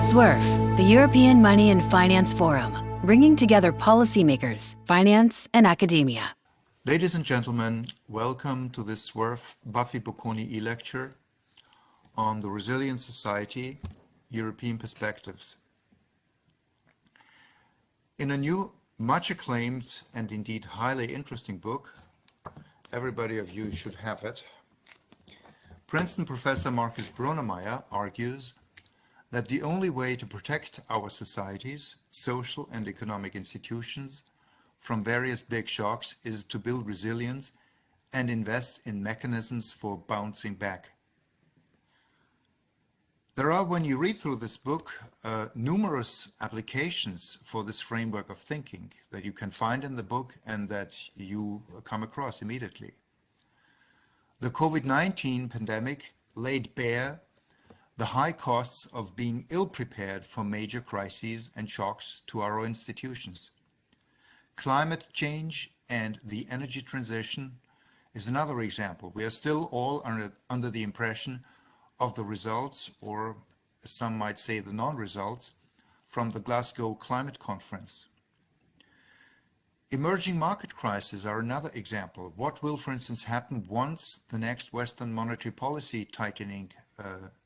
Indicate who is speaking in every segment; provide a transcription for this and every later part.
Speaker 1: SUERF, the European Money and Finance Forum, bringing together policymakers, finance, and academia.
Speaker 2: Ladies and gentlemen, welcome to this SUERF-Baffi Bocconi e-lecture on the Resilient Society, European Perspectives. In a new, much acclaimed and indeed highly interesting book, everybody of you should have it, Princeton professor Markus Brunnermeier argues that the only way to protect our societies, social and economic institutions from various big shocks is to build resilience and invest in mechanisms for bouncing back. There are, when you read through this book, numerous applications for this framework of thinking that you can find in the book and that you come across immediately. The COVID-19 pandemic laid bare the high costs of being ill-prepared for major crises and shocks to our institutions. Climate change and the energy transition is another example. We are still all under the impression of the results, or some might say the non-results, from the Glasgow Climate Conference. Emerging market crises are another example. What will, for instance, happen once the next Western monetary policy tightening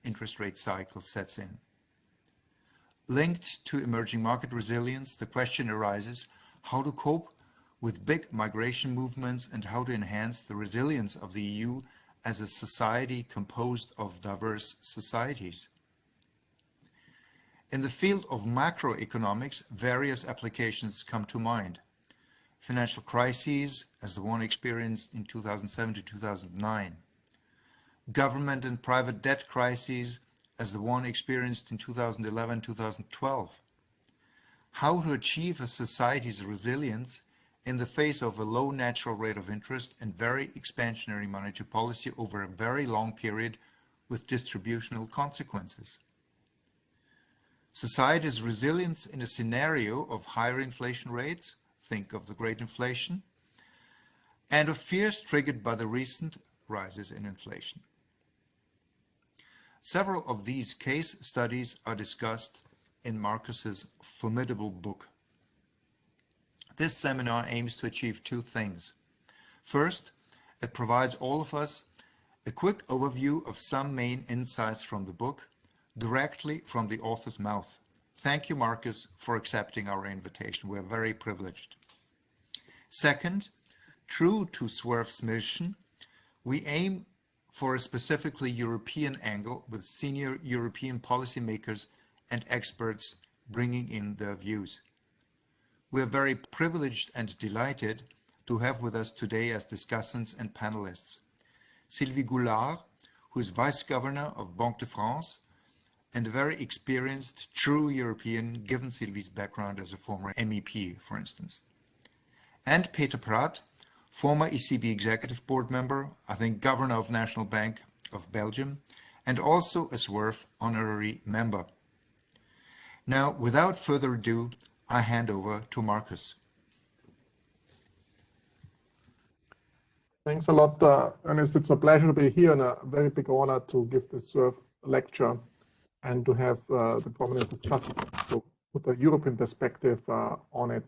Speaker 2: interest rate cycle sets in? Linked to emerging market resilience, the question arises how to cope with big migration movements and how to enhance the resilience of the EU as a society composed of diverse societies. In the field of macroeconomics, various applications come to mind. Financial crises, as the one experienced in 2007 to 2009. Government and private debt crises, as the one experienced in 2011-2012. How to achieve a society's resilience in the face of a low natural rate of interest and very expansionary monetary policy over a very long period with distributional consequences. Society's resilience in a scenario of higher inflation rates, think of the Great Inflation, and of fears triggered by the recent rises in inflation. Several of these case studies are discussed in Markus's formidable book. This seminar aims to achieve two things. First, it provides all of us a quick overview of some main insights from the book, directly from the author's mouth. Thank you, Markus, for accepting our invitation. We are very privileged. Second, true to SUERF's mission, we aim for a specifically European angle with senior European policymakers and experts bringing in their views. We are very privileged and delighted to have with us today as discussants and panelists Sylvie Goulard, who is Vice Governor of Banque de France and a very experienced, true European, given Sylvie's background as a former MEP, for instance. And Peter Praet, former ECB Executive Board member, I think Governor of National Bank of Belgium, and also a SUERF honorary member. Now, without further ado, I hand over to Markus.
Speaker 3: Thanks a lot, Ernest. It's a pleasure to be here and a very big honor to give the SUERF lecture and to have the prominent discussants to put a European perspective on it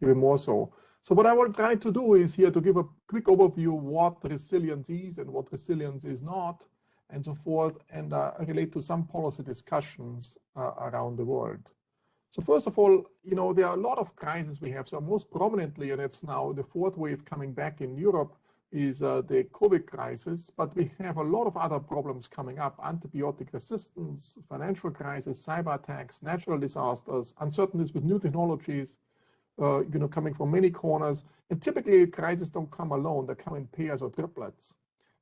Speaker 3: even more so. So what I will try to do is here to give a quick overview what resilience is and what resilience is not, and so forth, and relate to some policy discussions around the world. So first of all, you know, there are a lot of crises we have. So most prominently, and it's now the fourth wave coming back in Europe, is the COVID crisis, but we have a lot of other problems coming up: antibiotic resistance, financial crisis, cyber attacks, natural disasters, uncertainties with new technologies, coming from many corners. And typically crises don't come alone, they come in pairs or triplets.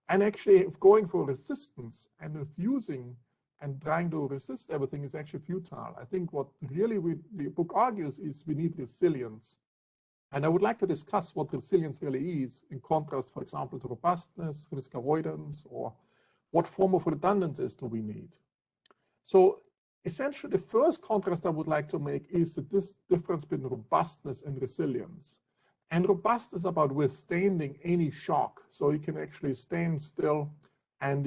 Speaker 3: And actually, if going for resistance and refusing and trying to resist everything is actually futile. I think what really the book argues is we need resilience. And I would like to discuss what resilience really is in contrast, for example, to robustness, risk avoidance, or what form of redundancies do we need. So essentially, the first contrast I would like to make is this difference between robustness and resilience. And robustness is about withstanding any shock. So you can actually stand still and,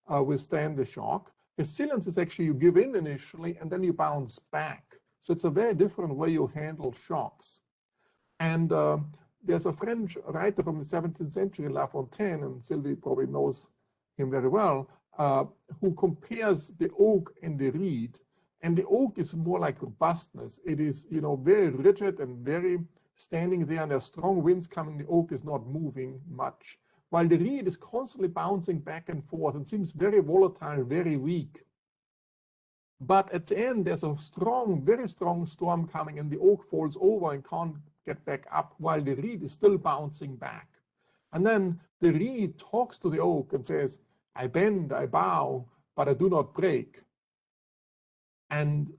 Speaker 3: withstand the shock. Resilience is actually you give in initially and then you bounce back. So it's a very different way you handle shocks. And there's a French writer from the 17th century, La Fontaine, and Sylvie probably knows him very well, who compares the oak and the reed. And the oak is more like robustness. It is, very rigid and very standing there, and there's strong winds coming. The oak is not moving much, while the reed is constantly bouncing back and forth and seems very volatile, very weak. But at the end, there's a strong, very strong storm coming, and the oak falls over and can't get back up, while the reed is still bouncing back. And then the reed talks to the oak and says, I bend, I bow, but I do not break. And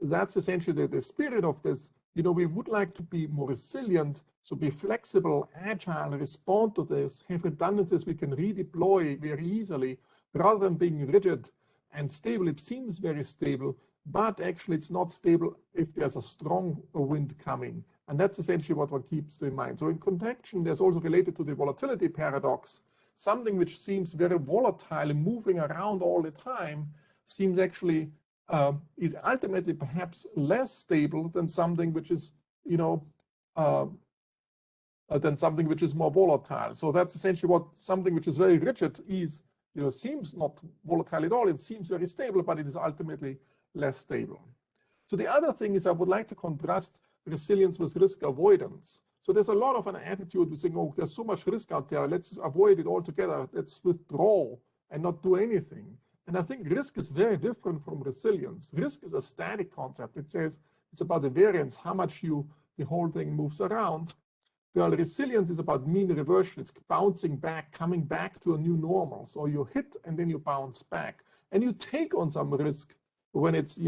Speaker 3: that's essentially the spirit of this. We would like to be more resilient, so be flexible, agile, respond to this, have redundancies we can redeploy very easily, rather than being rigid and stable. It seems very stable, but actually it's not stable if there's a strong wind coming. And that's essentially what one keeps in mind. So in connection, there's also related to the volatility paradox, something which seems very volatile and moving around all the time seems actually is ultimately perhaps less stable than something which is, than something which is more volatile. So that's essentially what something which is very rigid is, seems not volatile at all. It seems very stable, but it is ultimately less stable. So the other thing is I would like to contrast resilience with risk avoidance. So there's a lot of an attitude with saying, oh, there's so much risk out there, let's avoid it altogether, let's withdraw and not do anything. And I think risk is very different from resilience. Risk is a static concept. It says it's about the variance, how much the whole thing moves around. While resilience is about mean reversion. It's bouncing back, coming back to a new normal. So you hit and then you bounce back. And you take on some risk when it's,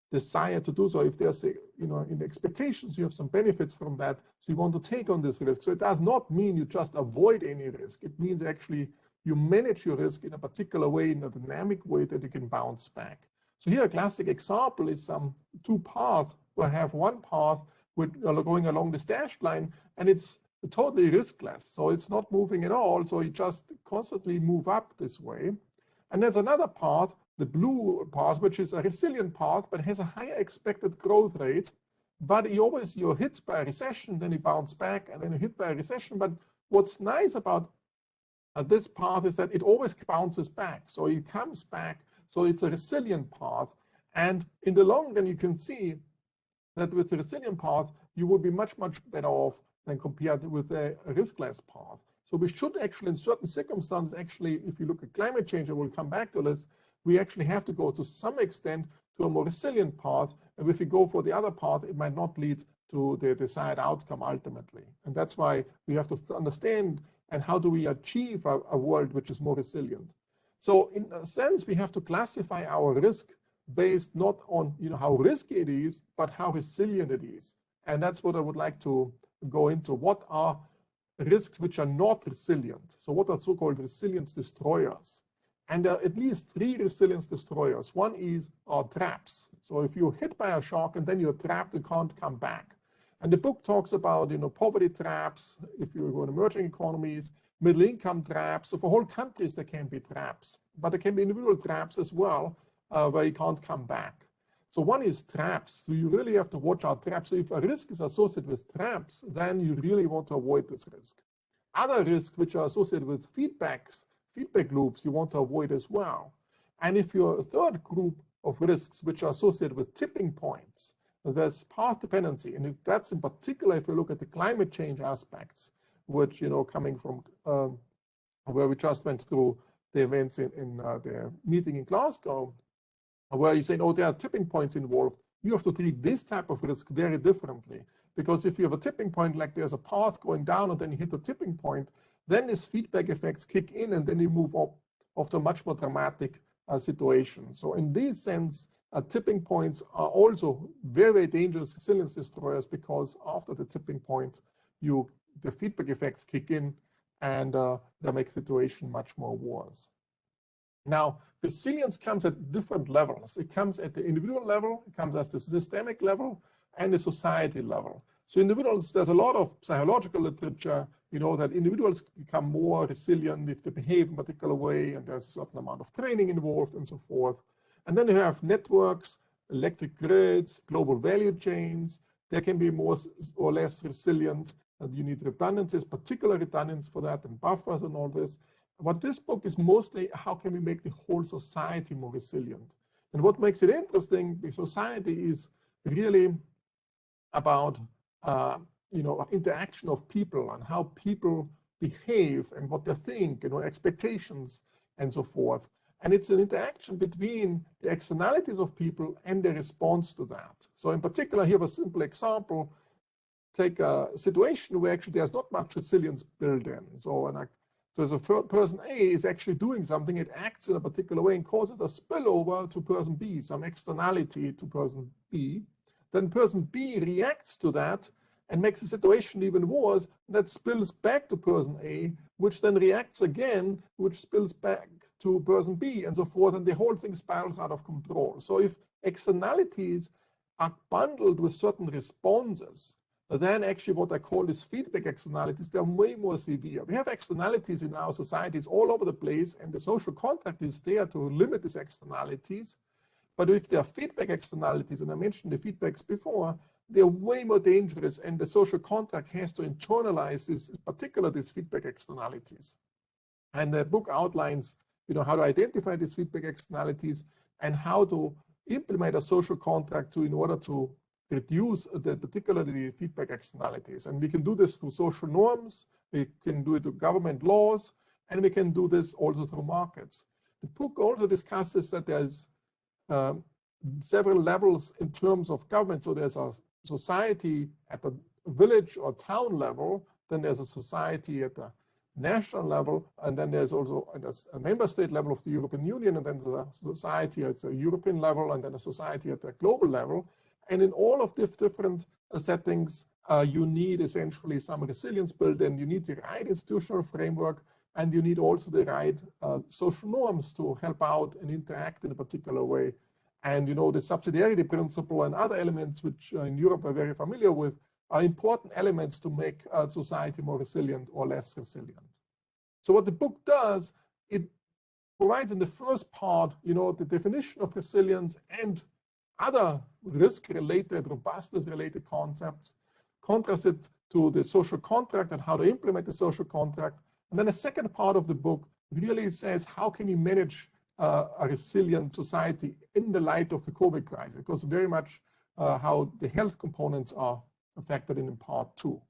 Speaker 3: desired to do so. If there's, in expectations, you have some benefits from that. So you want to take on this risk. So it does not mean you just avoid any risk. It means actually you manage your risk in a particular way, in a dynamic way that you can bounce back. So here a classic example is some two paths where I have one path with going along the dashed line, and it's totally riskless. So it's not moving at all. So you just constantly move up this way. And there's another path, the blue path, which is a resilient path, but has a higher expected growth rate. But you're hit by a recession, then you bounce back, and then you're hit by a recession. But what's nice about this path is that it always bounces back. So it comes back. So it's a resilient path. And in the long run, you can see that with the resilient path, you will be much, much better off than compared with a riskless path. So we should actually, in certain circumstances, actually, if you look at climate change, I will come back to this, we actually have to go to some extent to a more resilient path. And if we go for the other path, it might not lead to the desired outcome ultimately. And that's why we have to understand and how do we achieve a world which is more resilient. So in a sense, we have to classify our risk based not on how risky it is, but how resilient it is. And that's what I would like to go into. What are risks which are not resilient? So what are so-called resilience destroyers? And there are at least 3 resilience destroyers. One is traps. So if you're hit by a shock and then you're trapped, you can't come back. And the book talks about poverty traps, if you go in emerging economies, middle income traps. So for whole countries there can be traps, but there can be individual traps as well where you can't come back. So one is traps. So you really have to watch out traps. So if a risk is associated with traps, then you really want to avoid this risk. Other risks which are associated with feedback loops, you want to avoid as well. And if you're a third group of risks which are associated with tipping points, there's path dependency. And if that's in particular, if you look at the climate change aspects, which, coming from where we just went through the events in the meeting in Glasgow, where you say, oh, there are tipping points involved, you have to treat this type of risk very differently. Because if you have a tipping point, like there's a path going down and then you hit the tipping point, then these feedback effects kick in and then you move up to a much more dramatic situation. So in this sense, tipping points are also very, very dangerous resilience destroyers, because after the tipping point, the feedback effects kick in and they make the situation much more worse. Now, resilience comes at different levels. It comes at the individual level, it comes at the systemic level, and the society level. So individuals, there's a lot of psychological literature that individuals become more resilient if they behave in a particular way, and there's a certain amount of training involved and so forth. And then you have networks, electric grids, global value chains. They can be more or less resilient, and you need redundancies, particular redundancies for that, and buffers and all this. What this book is mostly, how can we make the whole society more resilient? And what makes it interesting, the society is really about interaction of people and how people behave and what they think, expectations and so forth. And it's an interaction between the externalities of people and the response to that. So in particular, here a simple example, take a situation where actually there's not much resilience built in. So as a person A is actually doing something, it acts in a particular way and causes a spillover to person B, some externality to person B. Then person B reacts to that and makes the situation even worse. That spills back to person A, which then reacts again, which spills back to person B, and so forth, and the whole thing spirals out of control. So if externalities are bundled with certain responses, then actually what I call these feedback externalities, they're way more severe. We have externalities in our societies all over the place, and the social contract is there to limit these externalities. But if there are feedback externalities, and I mentioned the feedbacks before, they're way more dangerous, and the social contract has to internalize this, particularly these feedback externalities. And the book outlines, how to identify these feedback externalities and how to implement a social contract in order to reduce particularly the feedback externalities. And we can do this through social norms, we can do it through government laws, and we can do this also through markets. The book also discusses that there's several levels in terms of government. So there's a society at the village or town level, then there's a society at the national level, and then there's also a member state level of the European Union, and then there's a society at the European level, and then a society at the global level. And in all of the different settings, you need essentially some resilience built in. You need the right institutional framework, and you need also the right social norms to help out and interact in a particular way. And the subsidiarity principle and other elements, which in Europe are very familiar with, are important elements to make society more resilient or less resilient. So what the book does, it provides in the first part, the definition of resilience and other risk-related, robustness-related concepts, contrast it to the social contract and how to implement the social contract. And then the second part of the book really says, how can you manage a resilient society in the light of the COVID crisis? Because very much how the health components are affected in part 2.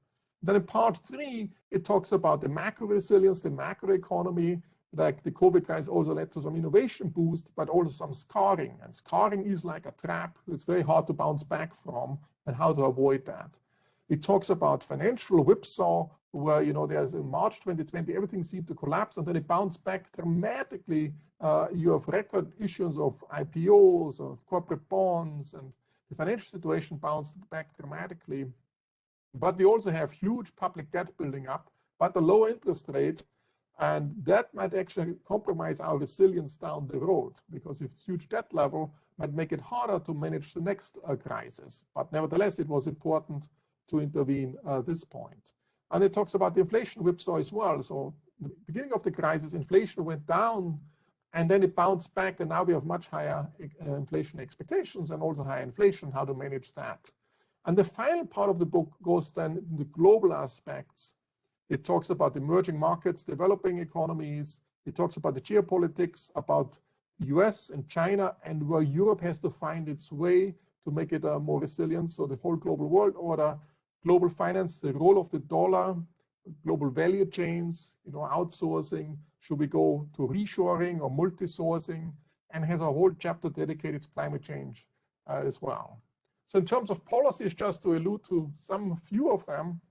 Speaker 3: Then in part 3, it talks about the macro resilience, the macroeconomy, like the COVID crisis also led to some innovation boost, but also some scarring. And scarring is like a trap. It's very hard to bounce back from, and how to avoid that. It talks about financial whipsaw, where there's in March 2020, everything seemed to collapse, and then it bounced back dramatically. You have record issues of IPOs, of corporate bonds, and the financial situation bounced back dramatically. But we also have huge public debt building up, but a low interest rate, and that might actually compromise our resilience down the road, because if huge debt level might make it harder to manage the next crisis. But nevertheless, it was important to intervene at this point. And it talks about the inflation whipsaw as well. So at the beginning of the crisis, inflation went down, and then it bounced back, and now we have much higher inflation expectations and also higher inflation, how to manage that. And the final part of the book goes then in the global aspects. It talks about emerging markets, developing economies. It talks about the geopolitics, about US and China, and where Europe has to find its way to make it more resilient. So the whole global world order, global finance, the role of the dollar, global value chains, outsourcing. Should we go to reshoring or multi-sourcing? And has a whole chapter dedicated to climate change as well. So in terms of policies, just to allude to some few of them,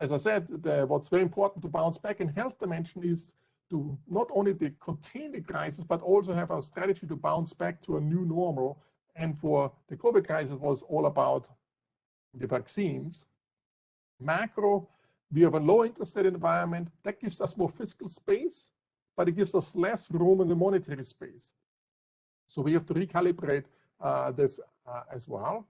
Speaker 3: as I said, what's very important to bounce back in health dimension is to not only contain the crisis, but also have a strategy to bounce back to a new normal. And for the COVID crisis, it was all about the vaccines. Macro, we have a low interest rate environment that gives us more fiscal space, but it gives us less room in the monetary space. So we have to recalibrate this as well.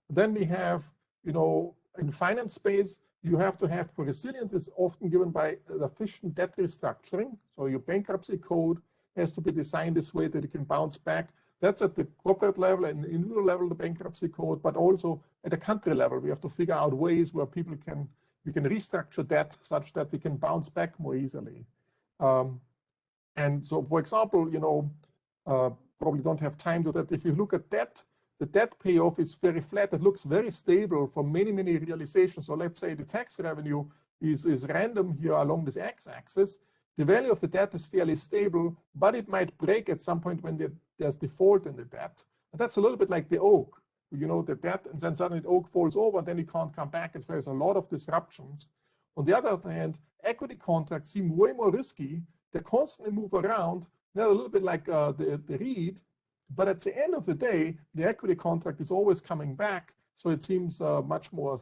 Speaker 3: Then we have, in finance space, you have to have, for resilience, is often given by efficient debt restructuring. So your bankruptcy code has to be designed this way that it can bounce back. That's at the corporate level and individual level, the bankruptcy code, but also at a country level. We have to figure out ways where we can restructure debt such that we can bounce back more easily. And so, for example, probably don't have time to that. If you look at debt, the debt payoff is very flat. It looks very stable for many, many realizations. So let's say the tax revenue is random here along this x-axis. The value of the debt is fairly stable, but it might break at some point when there's default in the debt. And that's a little bit like the oak. The debt, and then suddenly the oak falls over, and then it can't come back. There's a lot of disruptions. On the other hand, equity contracts seem way more risky. They constantly move around. They're a little bit like the reed, but at the end of the day, the equity contract is always coming back. So it seems much more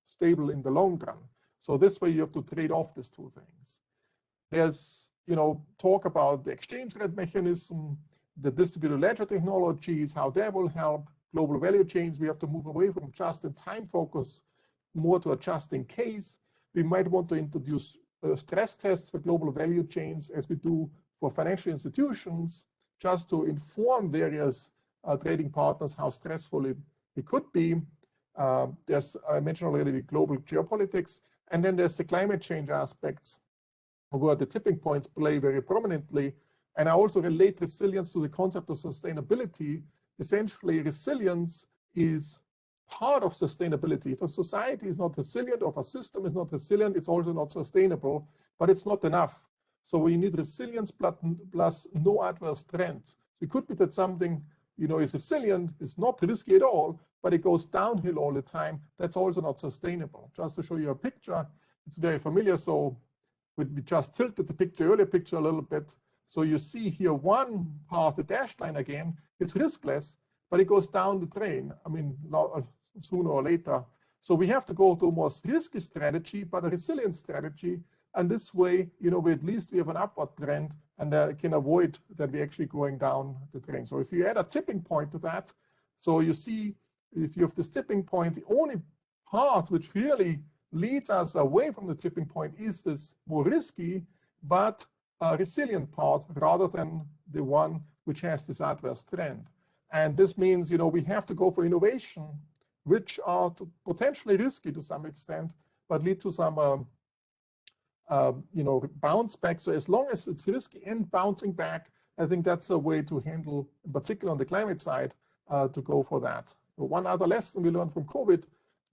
Speaker 3: stable in the long run. So this way you have to trade off these two things. There's, talk about the exchange rate mechanism, the distributed ledger technologies, how that will help global value chains. We have to move away from just-in-time focus more to a just-in-case. We might want to introduce stress tests for global value chains as we do for financial institutions, just to inform various trading partners how stressful it could be. I mentioned already the global geopolitics, and then there's the climate change aspects where the tipping points play very prominently. And I also relate resilience to the concept of sustainability. Essentially, resilience is part of sustainability. If a society is not resilient, or if a system is not resilient, it's also not sustainable, but it's not enough. So we need resilience plus no adverse trends. It could be that something is resilient, is not risky at all, but it goes downhill all the time. That's also not sustainable. Just to show you a picture, it's very familiar. So we just tilted the earlier picture a little bit. So you see here one part, the dashed line again, it's riskless, but it goes down the drain, sooner or later. So we have to go to a more risky strategy, but a resilient strategy. And this way, at least we have an upward trend, and can avoid that we're actually going down the drain. So if you add a tipping point to that, so you see, if you have this tipping point, the only part which really leads us away from the tipping point is this more risky, but resilient part rather than the one which has this adverse trend. And this means, we have to go for innovation, which are potentially risky to some extent, but lead to some, bounce back. So as long as it's risky and bouncing back, I think that's a way to handle, in particular on the climate side, to go for that. So one other lesson we learned from COVID,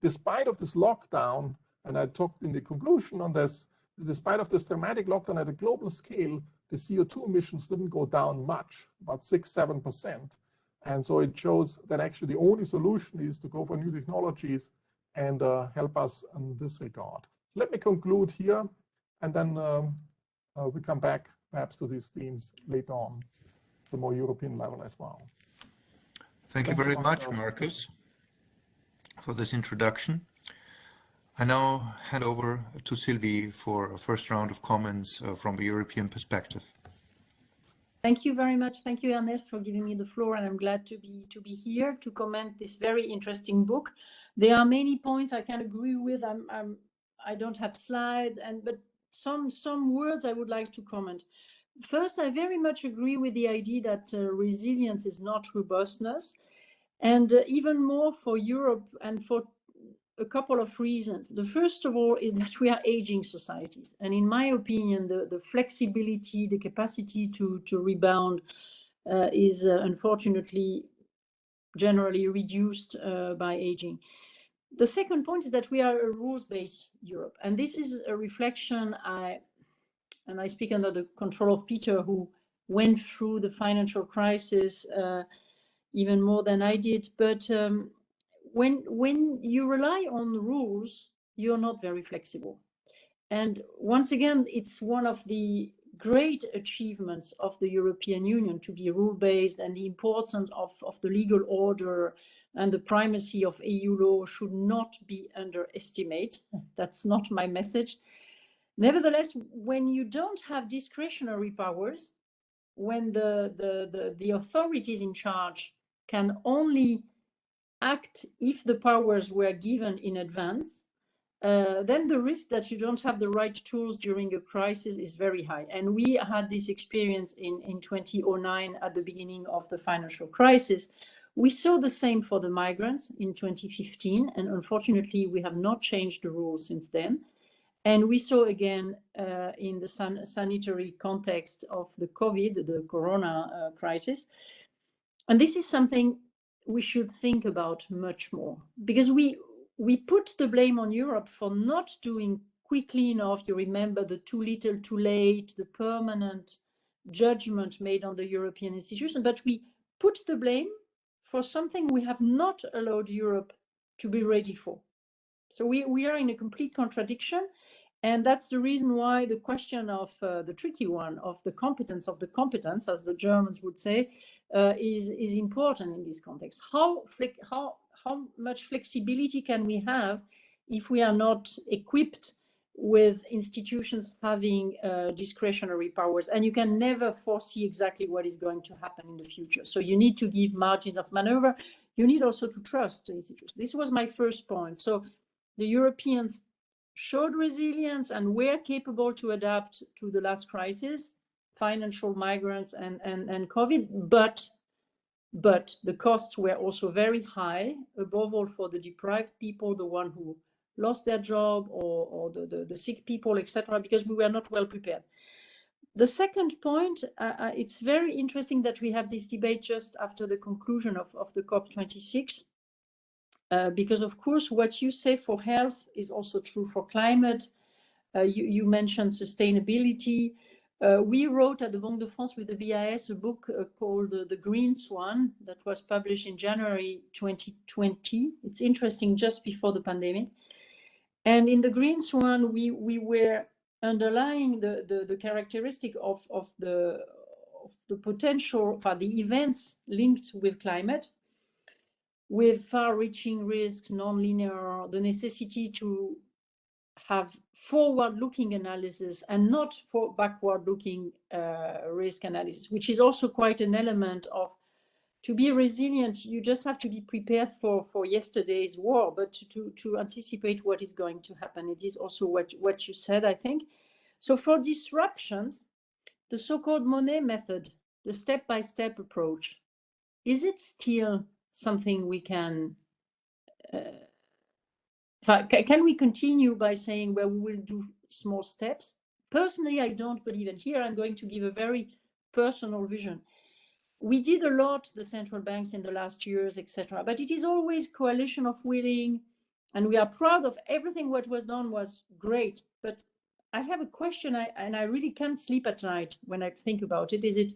Speaker 3: despite of this lockdown, and I talked in the conclusion on this, despite of this dramatic lockdown at a global scale, the CO2 emissions didn't go down much, about 6–7%. And so it shows that actually the only solution is to go for new technologies and help us in this regard. So let me conclude here, and then we come back perhaps to these themes later on, the more European level as well.
Speaker 2: Thank you very much, Markus, for this introduction. I now hand over to Sylvie for a first round of comments from a European perspective.
Speaker 4: Thank you very much. Thank you, Ernest, for giving me the floor, and I'm glad to be here to comment this very interesting book. There are many points I can agree with. I don't have slides, but some words I would like to comment. First, I very much agree with the idea that resilience is not robustness, and even more for Europe, and for a couple of reasons. The first of all is that we are aging societies. And in my opinion, the flexibility, the capacity to rebound is unfortunately generally reduced by aging. The second point is that we are a rules-based Europe. And this is a reflection, and I speak under the control of Peter, who went through the financial crisis even more than I did. But when you rely on rules, you're not very flexible. And once again, it's one of the great achievements of the European Union to be rule-based, and the importance of the legal order and the primacy of EU law should not be underestimated. That's not my message. Nevertheless, when you don't have discretionary powers, when the authorities in charge can only act if the powers were given in advance, then the risk that you don't have the right tools during a crisis is very high. And we had this experience in 2009 at the beginning of the financial crisis. We saw the same for the migrants in 2015, and unfortunately, we have not changed the rules since then. And we saw again in the sanitary context of the COVID, the corona crisis. And this is something we should think about much more, because we put the blame on Europe for not doing quickly enough. You remember the too little, too late, the permanent judgment made on the European institutions, but we put the blame for something we have not allowed Europe to be ready for. So we are in a complete contradiction. And that's the reason why the question of the tricky one of the competence, as the Germans would say, is important in this context. How much flexibility can we have if we are not equipped with institutions having discretionary powers? And you can never foresee exactly what is going to happen in the future. So you need to give margins of maneuver. You need also to trust the institutions. This was my first point. So the Europeans showed resilience and were capable to adapt to the last crisis, financial, migrants, and COVID, but the costs were also very high, above all for the deprived people, the one who lost their job, or the sick people, etc., because we were not well prepared. The second point, it's very interesting that we have this debate just after the conclusion of the COP26, because of course what you say for health is also true for climate. You mentioned sustainability. We wrote at the Banque de France with the BIS a book called The Green Swan that was published in January 2020. It's interesting, just before the pandemic. And in The Green Swan, we were underlying the characteristic of the potential for the events linked with climate, with far-reaching risks, non-linear, the necessity to have forward-looking analysis and not for backward-looking risk analysis, which is also quite an element of, to be resilient, you just have to be prepared for yesterday's war, but to anticipate what is going to happen. It is also what you said, I think. So for disruptions, the so-called Monet method, the step-by-step approach, is it still something we can we continue by saying, well, we will do small steps? Personally, I don't believe it. Here I'm going to give a very personal vision. We did a lot, the central banks, in the last years, etc., but it is always coalition of willing, and we are proud of everything what was done was great. But I have a question, and I really can't sleep at night when I think about it.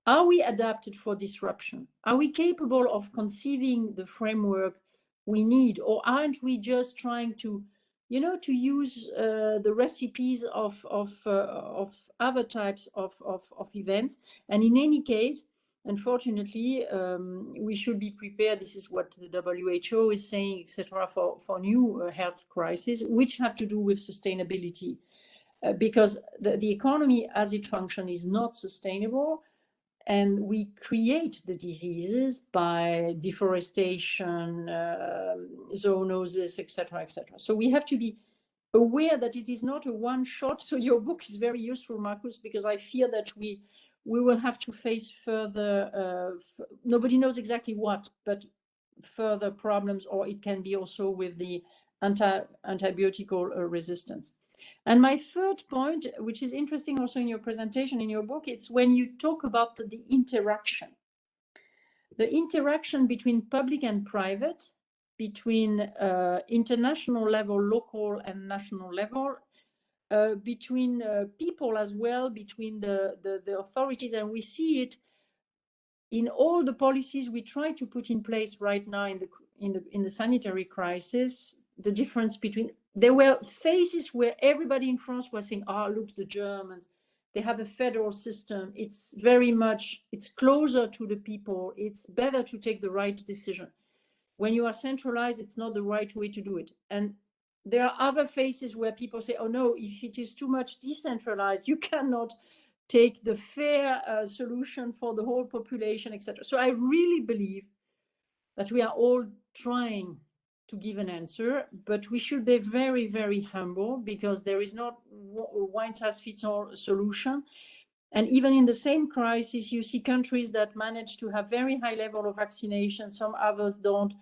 Speaker 4: Are we adapted for disruption? Are we capable of conceiving the framework we need, or aren't we just trying to, to use the recipes of other types of events? And in any case, unfortunately, we should be prepared. This is what the WHO is saying, etc., for new health crises, which have to do with sustainability, because the economy as it functions is not sustainable. And we create the diseases by deforestation, zoonosis, etc., etc. So we have to be aware that it is not a one-shot. So your book is very useful, Markus, because I fear that we will have to face further, nobody knows exactly what, but further problems, or it can be also with the antibiotical resistance. And my third point, which is interesting also in your presentation, in your book, it's when you talk about the interaction between public and private, between international level, local and national level, between people as well, between the authorities. And we see it in all the policies we try to put in place right now in the sanitary crisis. The difference between, there were phases where everybody in France was saying, look, the Germans, they have a federal system. It's very much, it's closer to the people. It's better to take the right decision. When you are centralized, it's not the right way to do it. And there are other phases where people say, oh no, if it is too much decentralized, you cannot take the fair solution for the whole population, etc. So I really believe that we are all trying to give an answer, but we should be very, very humble, because there is not a one-size-fits-all solution. And even in the same crisis, you see countries that manage to have very high level of vaccination, some others don't.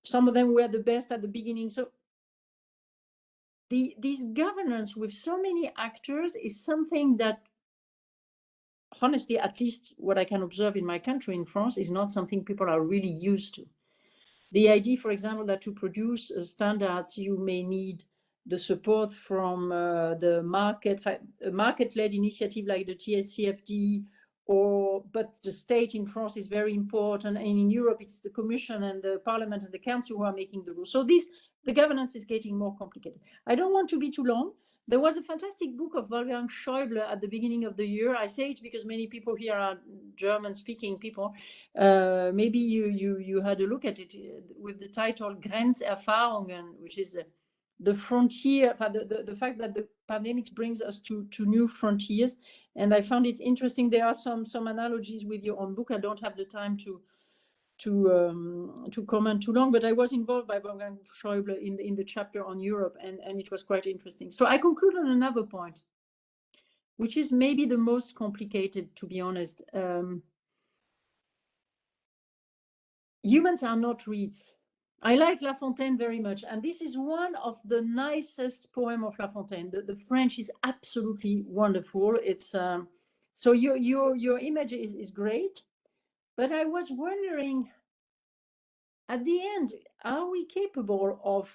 Speaker 4: Some of them were the best at the beginning. So this governance with so many actors is something that, honestly, at least what I can observe in my country, in France, is not something people are really used to. The idea, for example, that to produce standards, you may need the support from the market-led initiative like the TSCFD, but the state in France is very important, and in Europe it's the Commission and the Parliament and the Council who are making the rules. So the governance is getting more complicated. I don't want to be too long. There was a fantastic book of Wolfgang Schäuble at the beginning of the year. I say it because many people here are German-speaking people. Maybe you had a look at it with the title Grenzerfahrungen, which is the frontier, the fact that the pandemic brings us to new frontiers. And I found it interesting. There are some analogies with your own book. I don't have the time to comment too long, but I was involved by Wolfgang Schäuble in the chapter on Europe, and it was quite interesting. So I conclude on another point, which is maybe the most complicated, to be honest. Humans are not reeds. I like La Fontaine very much, and this is one of the nicest poems of La Fontaine. The French is absolutely wonderful. It's so your image is great, but I was wondering, at the end, are we capable of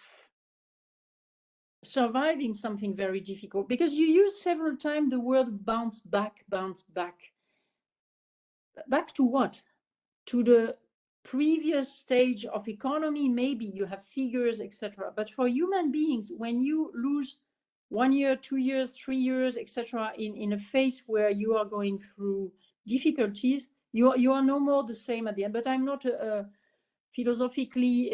Speaker 4: surviving something very difficult? Because you use several times the word bounce back, bounce back. Back to what? To the previous stage of economy? Maybe you have figures, etc. But for human beings, when you lose 1 year, 2 years, 3 years, etc., in a phase where you are going through difficulties, you are no more the same at the end. But I'm not philosophically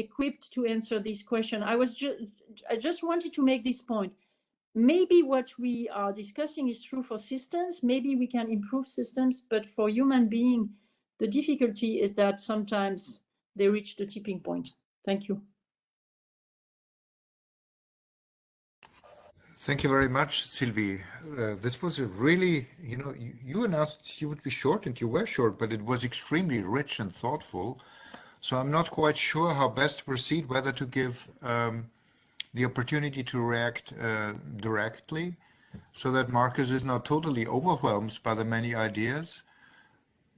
Speaker 4: equipped to answer this question. I just wanted to make this point. Maybe what we are discussing is true for systems. Maybe we can improve systems, but for human beings, the difficulty is that sometimes they reach the tipping point. Thank you.
Speaker 2: Thank you very much, Sylvie. This was a really, you announced you would be short, and you were short, but it was extremely rich and thoughtful. So I'm not quite sure how best to proceed, whether to give the opportunity to react directly, so that Markus is not totally overwhelmed by the many ideas.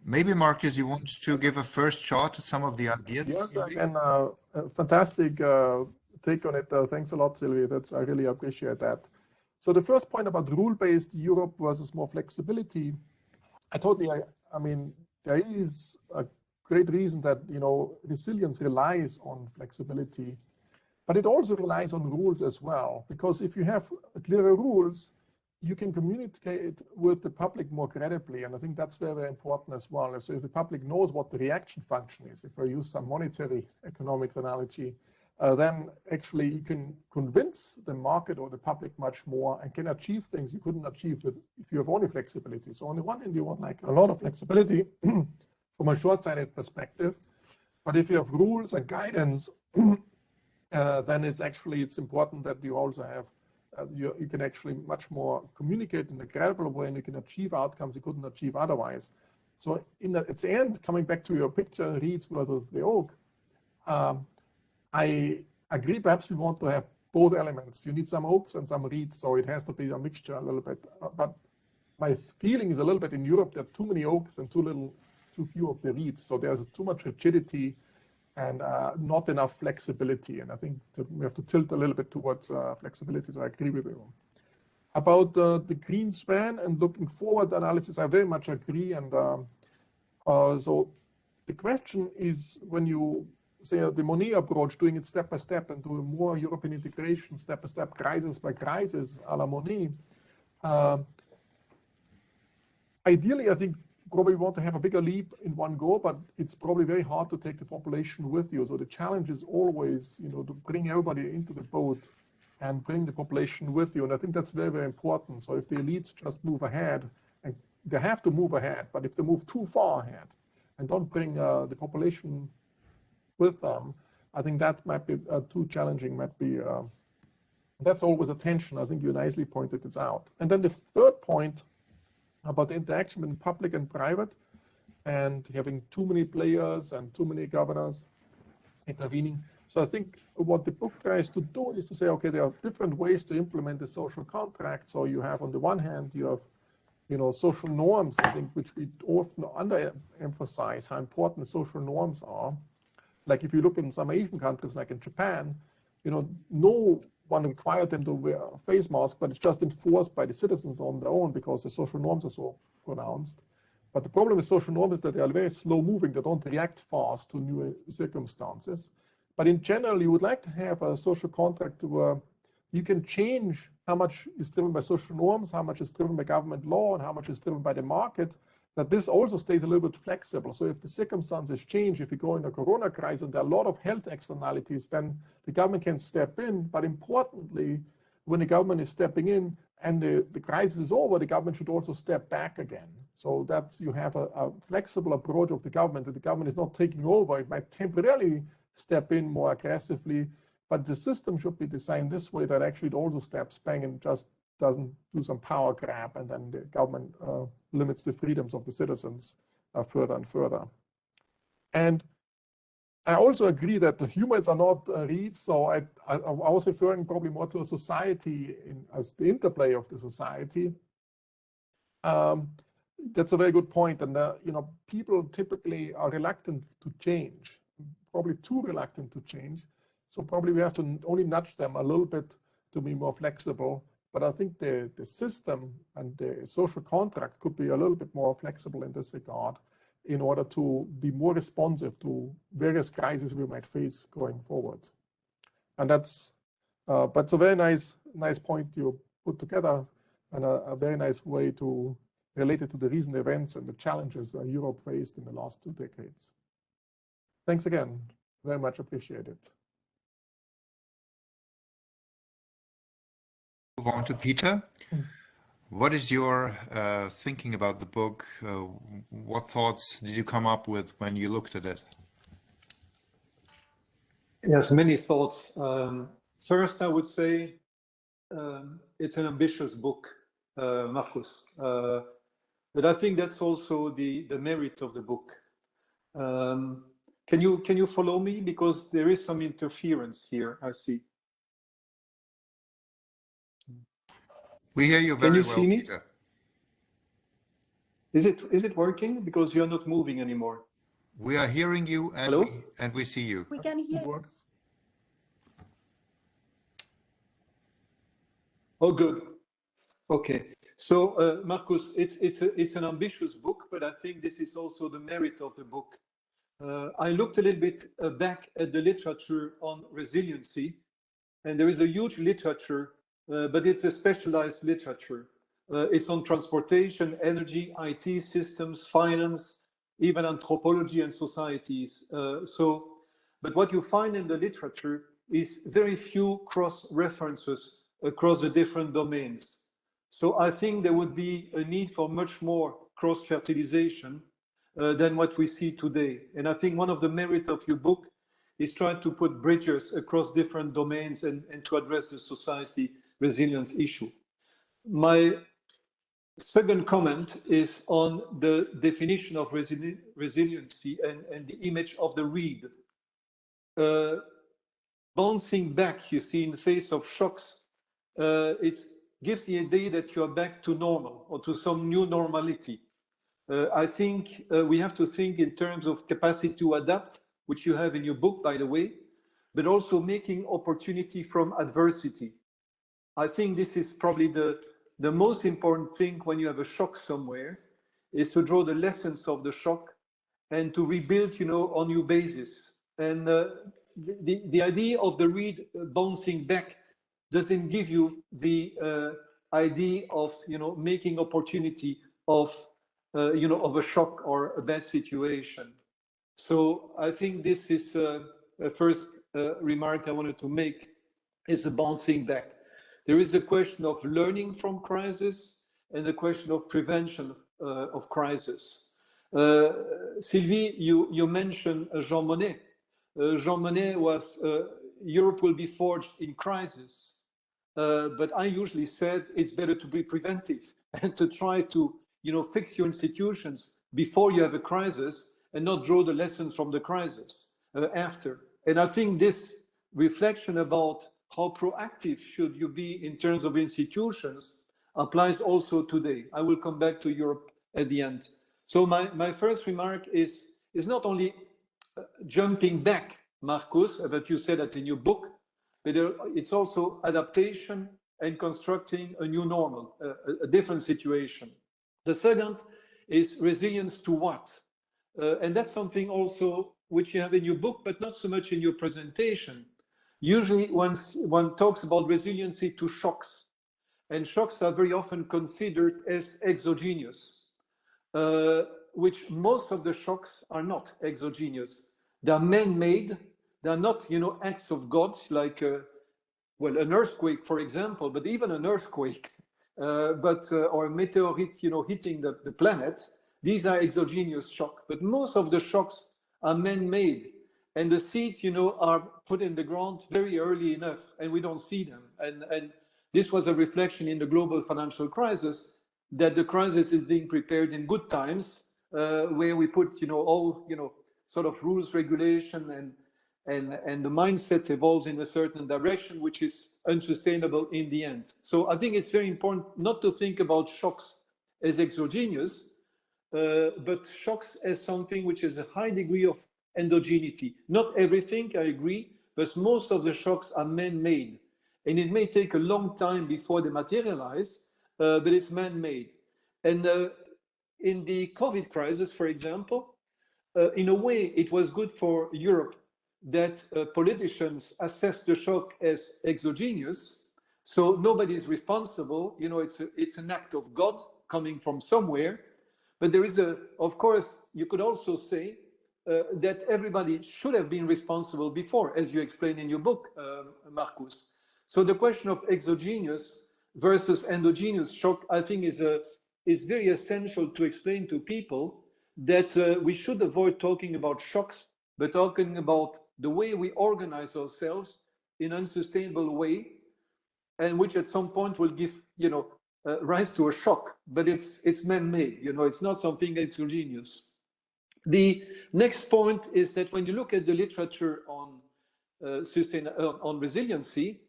Speaker 2: Maybe, Markus, you want to give a first shot at some of the ideas?
Speaker 3: Yes, again, fantastic take on it. Thanks a lot, Sylvie. I really appreciate that. So the first point about rule-based Europe versus more flexibility, I mean, there is a great reason that, resilience relies on flexibility, but it also relies on rules as well, because if you have clearer rules, you can communicate with the public more credibly, and I think that's very, very important as well. So if the public knows what the reaction function is, if I use some monetary economics analogy, then actually you can convince the market or the public much more and can achieve things you couldn't achieve if you have only flexibility. So on the one hand, you want like a lot of flexibility from a short-sighted perspective, but if you have rules and guidance, then it's important that you also have you can actually much more communicate in a credible way, and you can achieve outcomes you couldn't achieve otherwise. So at the end, coming back to your picture, reeds versus the oak, I agree, perhaps we want to have both elements. You need some oaks and some reeds, so it has to be a mixture a little bit. But my feeling is a little bit in Europe, there are too many oaks and too few of the reeds. So there's too much rigidity and not enough flexibility. And I think we have to tilt a little bit towards flexibility, so I agree with you. About the green span and looking forward analysis, I very much agree. And so the question is, when you say the Monnet approach, doing it step by step and doing more European integration, step by step, crisis by crisis, a la Monnet, ideally, I think probably want to have a bigger leap in one go, but it's probably very hard to take the population with you. So the challenge is always, to bring everybody into the boat and bring the population with you. And I think that's very, very important. So if the elites just move ahead, and they have to move ahead, but if they move too far ahead and don't bring the population with them, I think that might be too challenging, might be, that's always a tension. I think you nicely pointed this out. And then the third point about the interaction between public and private and having too many players and too many governors intervening. So I think what the book tries to do is to say, okay, there are different ways to implement the social contract. So you have, on the one hand, you have, you know, social norms, I think, which we often underemphasize how important social norms are. Like if you look in some Asian countries, like in Japan, you know, no one required them to wear a face mask, but it's just enforced by the citizens on their own because the social norms are so pronounced. But the problem with social norms is that they are very slow moving. They don't react fast to new circumstances. But in general, you would like to have a social contract where you can change how much is driven by social norms, how much is driven by government law, and how much is driven by the market, that this also stays a little bit flexible. So if the circumstances change, if you go in a corona crisis and there are a lot of health externalities, then the government can step in. But importantly, when the government is stepping in and the crisis is over, the government should also step back again. So that you have a flexible approach of the government, that the government is not taking over. It might temporarily step in more aggressively, but the system should be designed this way that actually it also steps back and just doesn't do some power grab, and then the government limits the freedoms of the citizens further and further. And I also agree that the humans are not reads, so I was referring probably more to a society as the interplay of the society. That's a very good point, and you know, people typically are reluctant to change, probably too reluctant to change. So probably we have to only nudge them a little bit to be more flexible. But I think the system and the social contract could be a little bit more flexible in this regard in order to be more responsive to various crises we might face going forward. And that's, but it's a very nice point you put together, and a very nice way to relate it to the recent events and the challenges Europe faced in the last 2 decades. Thanks again, very much appreciated.
Speaker 2: Move on to Peter. What is your thinking about the book? What thoughts did you come up with when you looked at it?
Speaker 5: Yes, many thoughts. First, I would say it's an ambitious book, Markus. But I think that's also the merit of the book. Can you follow me? Because there is some interference here, I see.
Speaker 2: We hear you very well, Peter.
Speaker 5: Is it working? Because you're not moving anymore.
Speaker 2: We are hearing you, and we see you.
Speaker 4: We can hear.
Speaker 3: It works.
Speaker 5: Oh, good. Okay. So, Markus, it's an ambitious book, but I think this is also the merit of the book. I looked a little bit back at the literature on resiliency, and there is a huge literature, but it's a specialized literature. It's on transportation, energy, IT systems, finance, even anthropology and societies. But what you find in the literature is very few cross-references across the different domains. So I think there would be a need for much more cross-fertilization than what we see today. And I think one of the merits of your book is trying to put bridges across different domains and to address the society resilience issue. My second comment is on the definition of resiliency and the image of the reed. Bouncing back, you see, in the face of shocks, it gives the idea that you are back to normal or to some new normality. I think we have to think in terms of capacity to adapt, which you have in your book, by the way, but also making opportunity from adversity. I think this is probably the most important thing when you have a shock somewhere, is to draw the lessons of the shock and to rebuild, you know, on new basis. And the idea of the reed bouncing back doesn't give you the idea of, you know, making opportunity of, you know, of a shock or a bad situation. So I think this is a first remark I wanted to make, is the bouncing back. There is a question of learning from crisis and the question of prevention of crisis. Sylvie, you mentioned Jean Monnet. Jean Monnet was, Europe will be forged in crisis. But I usually said it's better to be preventive and to try to, fix your institutions before you have a crisis and not draw the lessons from the crisis after. And I think this reflection about how proactive should you be in terms of institutions applies also today. I will come back to Europe at the end. So my first remark is not only jumping back, Markus, but you said that in your book, but it's also adaptation and constructing a new normal, a different situation. The second is resilience to what? And that's something also which you have in your book, but not so much in your presentation. Usually one talks about resiliency to shocks, and shocks are very often considered as exogenous, which most of the shocks are not exogenous. They are man-made. They are not, acts of God, like, well, an earthquake, for example, but even an earthquake, or a meteorite, hitting the planet. These are exogenous shocks, but most of the shocks are man-made, and the seeds, are put in the ground very early enough, and we don't see them. And this was a reflection in the global financial crisis, that the crisis is being prepared in good times, where we put, all, sort of rules, regulation, and the mindset evolves in a certain direction, which is unsustainable in the end. So I think it's very important not to think about shocks as exogenous, but shocks as something which is a high degree of endogeneity. Not everything, I agree, but most of the shocks are man-made. And it may take a long time before they materialize, but it's man-made. And in the COVID crisis, for example, in a way, it was good for Europe that politicians assess the shock as exogenous, so nobody is responsible. It's an act of God coming from somewhere. But there is of course, you could also say that everybody should have been responsible before, as you explain in your book, Markus. So the question of exogenous versus endogenous shock, I think, is very essential to explain to people that we should avoid talking about shocks, but talking about the way we organize ourselves in an unsustainable way, and which at some point will give, rise to a shock, but it's man-made, it's not something exogenous. The next point is that when you look at the literature on on resiliency,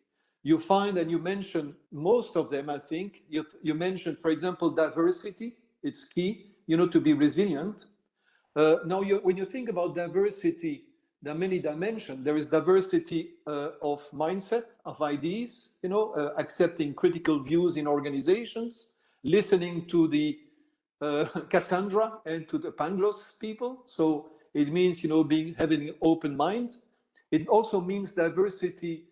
Speaker 5: you find, and you mentioned most of them, I think, you mentioned, for example, diversity. It's key, to be resilient. Now, when you think about diversity, there are many dimensions. There is diversity of mindset, of ideas, accepting critical views in organizations, listening to the Cassandra and to the Pangloss people. So it means, having an open mind. It also means diversity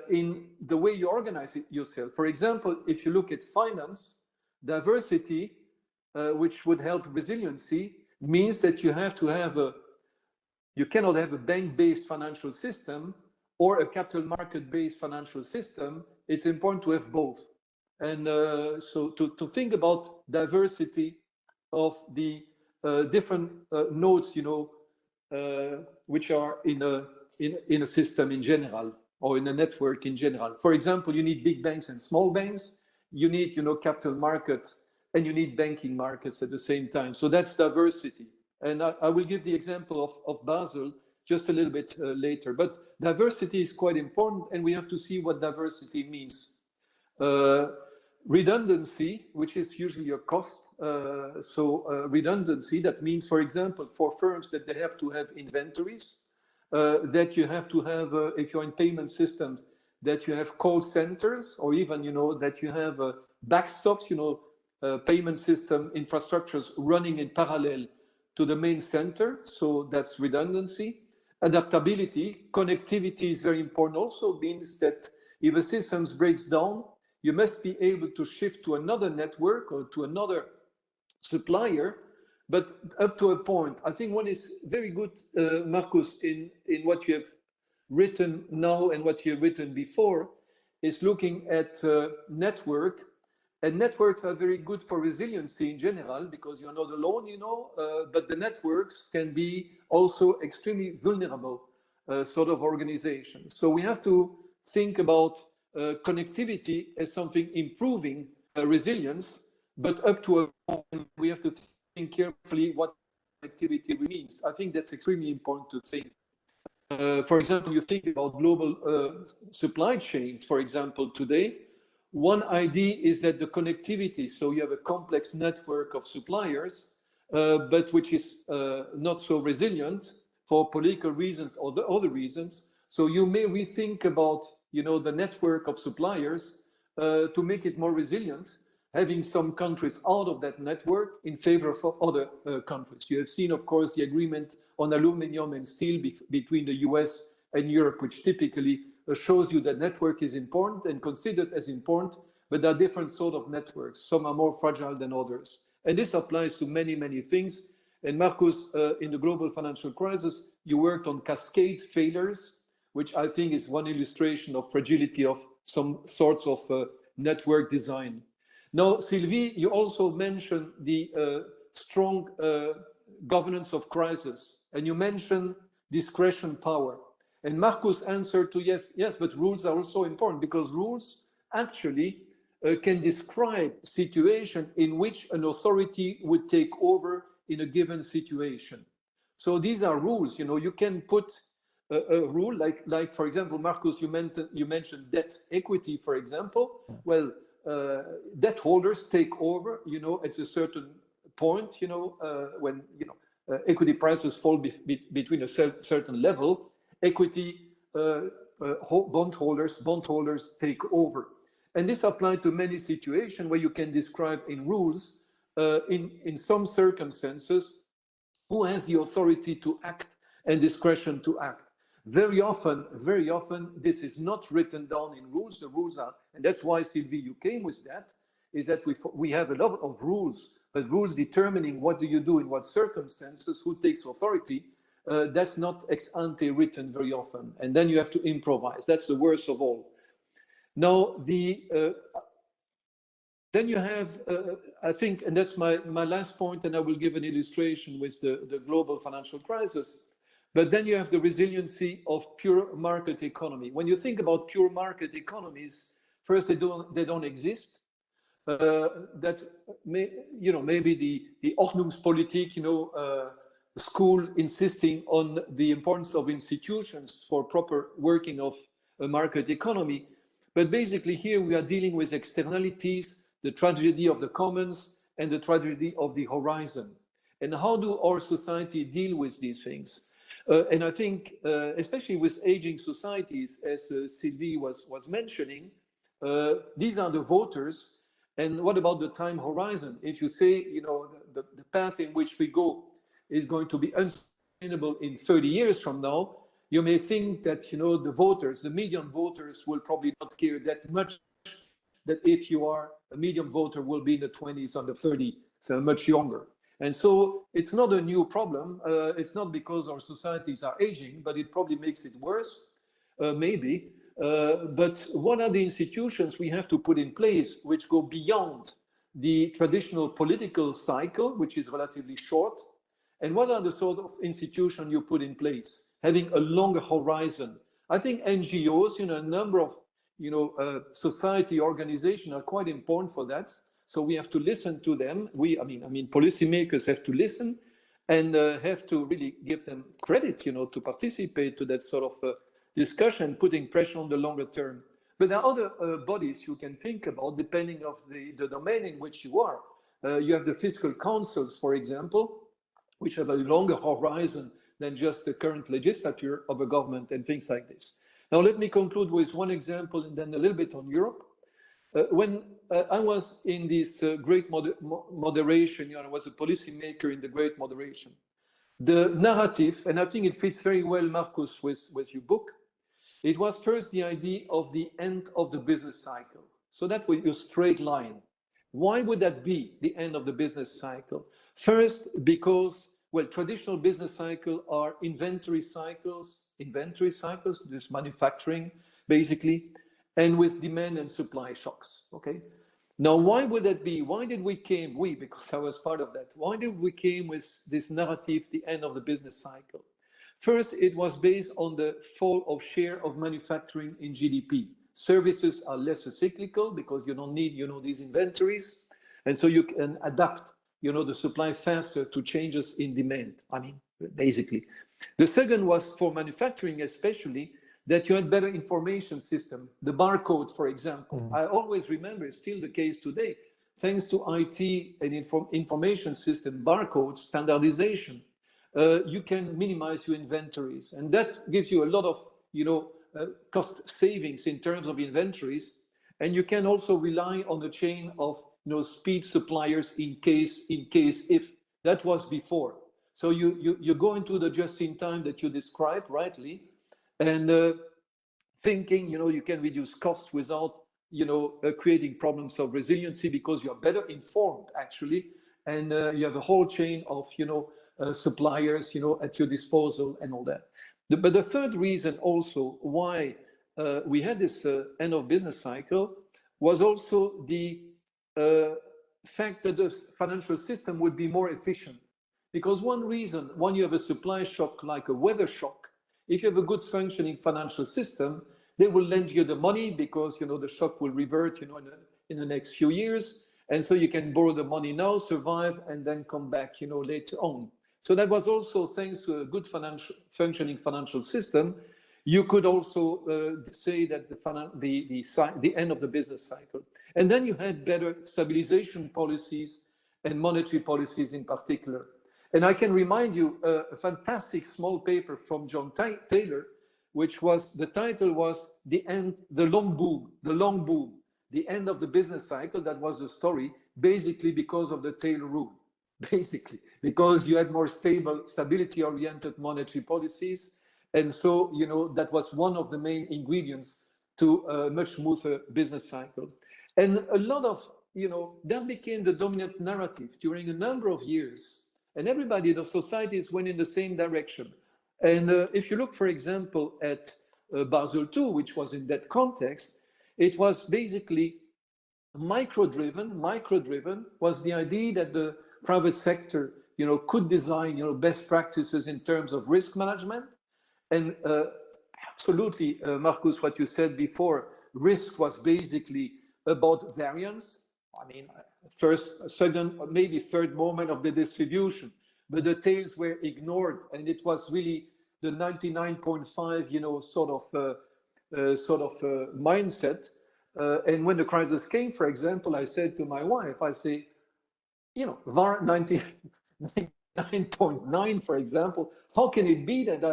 Speaker 5: in the way you organize yourself. For example, if you look at finance, diversity, which would help resiliency, means that you have to have you cannot have a bank-based financial system or a capital market-based financial system. It's important to have both. And so to think about diversity of the different nodes, which are in a system in general, or in a network in general. For example, you need big banks and small banks. You need, capital markets, and you need banking markets at the same time. So that's diversity. And I will give the example of Basel just a little bit later. But diversity is quite important, and we have to see what diversity means. Redundancy, which is usually a cost. Redundancy, that means, for example, for firms that they have to have inventories, that you have to have, if you're in payment systems, that you have call centers, or even, that you have backstops, payment system infrastructures running in parallel to the main center. So that's redundancy. Adaptability, connectivity is very important. Also means that if a system breaks down, you must be able to shift to another network or to another supplier, but up to a point. I think one is very good, Markus, in what you have written now and what you have written before, is looking at network. And networks are very good for resiliency in general, because you're not alone, but the networks can be also extremely vulnerable. sort of organization. So we have to think about connectivity as something improving resilience, but up to a point we have to think carefully what connectivity means. I think that's extremely important to think. For example, you think about global supply chains, for example, today, one idea is that the connectivity, so you have a complex network of suppliers, but which is not so resilient for political reasons or the other reasons. So you may rethink about, you know, the network of suppliers to make it more resilient, having some countries out of that network in favor of other countries. You have seen, of course, the agreement on aluminum and steel between the US and Europe, which typically shows you that network is important and considered as important, but there are different sort of networks. Some are more fragile than others. And this applies to many, many things. And Markus, in the global financial crisis, you worked on cascade failures, which I think is one illustration of fragility of some sorts of network design. Now, Sylvie, you also mentioned the strong governance of crisis, and you mentioned discretion power. And Markus answered to yes, but rules are also important because rules actually can describe situation in which an authority would take over in a given situation. So these are rules. You know, you can put a rule like for example, Markus, you mentioned debt equity, for example. Well, debt holders take over, you know, at a certain point, you know, when, you know, equity prices fall between a certain level, equity bondholders take over. And this applies to many situations where you can describe in rules, in some circumstances, who has the authority to act and discretion to act. Very often, this is not written down in rules. The rules are, and that's why, Sylvie, you came with that, is that we have a lot of rules, but rules determining what do you do in what circumstances, who takes authority, that's not ex ante written very often. And then you have to improvise. That's the worst of all. Now, then you have, I think, and that's my last point, and I will give an illustration with the global financial crisis. But then you have the resiliency of pure market economy. When you think about pure market economies, first they don't exist. That maybe the Ordnungspolitik, school insisting on the importance of institutions for proper working of a market economy. But basically here we are dealing with externalities, the tragedy of the commons and the tragedy of the horizon. And how do our society deal with these things? And I think, especially with aging societies, as Sylvie was mentioning, these are the voters. And what about the time horizon? If you say, the path in which we go is going to be unsustainable in 30 years from now, you may think that, the voters, the median voters will probably not care that much, that if you are a median voter will be in the 20s, under 30, so much younger. And so it's not a new problem. It's not because our societies are aging, but it probably makes it worse, maybe. But what are the institutions we have to put in place which go beyond the traditional political cycle, which is relatively short? And what are the sort of institutions you put in place, having a longer horizon? I think NGOs, a number of society organizations are quite important for that. So we have to listen to them. Policymakers have to listen and have to really give them credit, to participate to that sort of discussion, putting pressure on the longer term. But there are other bodies you can think about depending on the domain in which you are. You have the fiscal councils, for example, which have a longer horizon than just the current legislature of a government and things like this. Now, let me conclude with one example and then a little bit on Europe. When I was in this great moderation, I was a policymaker in the great moderation. The narrative, and I think it fits very well, Markus, with your book, it was first the idea of the end of the business cycle. So that was your straight line. Why would that be the end of the business cycle? First, because, well, traditional business cycles are inventory cycles, there's manufacturing, basically, and with demand and supply shocks, okay? Now, why would that be? Why did because I was part of that, why did we came with this narrative, the end of the business cycle? First, it was based on the fall of share of manufacturing in GDP. Services are less cyclical because you don't need, these inventories. And so you can adapt, the supply faster to changes in demand. I mean, basically. The second was for manufacturing, especially, that you had better information system. The barcode, for example, I always remember, it's still the case today, thanks to IT and information system, barcode standardization, you can minimize your inventories. And that gives you a lot of, cost savings in terms of inventories. And you can also rely on a chain of, speed suppliers in case if that was before. So you go into the just-in-time that you described rightly, and thinking, you can reduce costs without, creating problems of resiliency because you're better informed, actually, and you have a whole chain of, suppliers, at your disposal and all that. But the third reason also why we had this end of business cycle was also the fact that the financial system would be more efficient. Because one reason, when you have a supply shock like a weather shock, if you have a good functioning financial system, they will lend you the money because, the shock will revert, in the next few years. And so you can borrow the money now, survive, and then come back, later on. So that was also thanks to a good functioning financial system. You could also say that the end of the business cycle. And then you had better stabilization policies and monetary policies in particular. And I can remind you a fantastic small paper from John Taylor, which was, the title was The Long Boom, the end of the business cycle. That was the story, basically because of the Taylor rule, basically, because you had more stability-oriented monetary policies. And so, that was one of the main ingredients to a much smoother business cycle. And a lot of, that became the dominant narrative during a number of years. And everybody, the societies went in the same direction. And if you look, for example, at Basel II, which was in that context, it was basically micro-driven was the idea that the private sector, could design, best practices in terms of risk management. And absolutely, Markus, what you said before, risk was basically about variance. I mean, first, second, maybe third moment of the distribution, but the tails were ignored, and it was really the 99.5, sort of mindset. And when the crisis came, for example, I said to my wife, I say, VAR 99.9, for example, how can it be that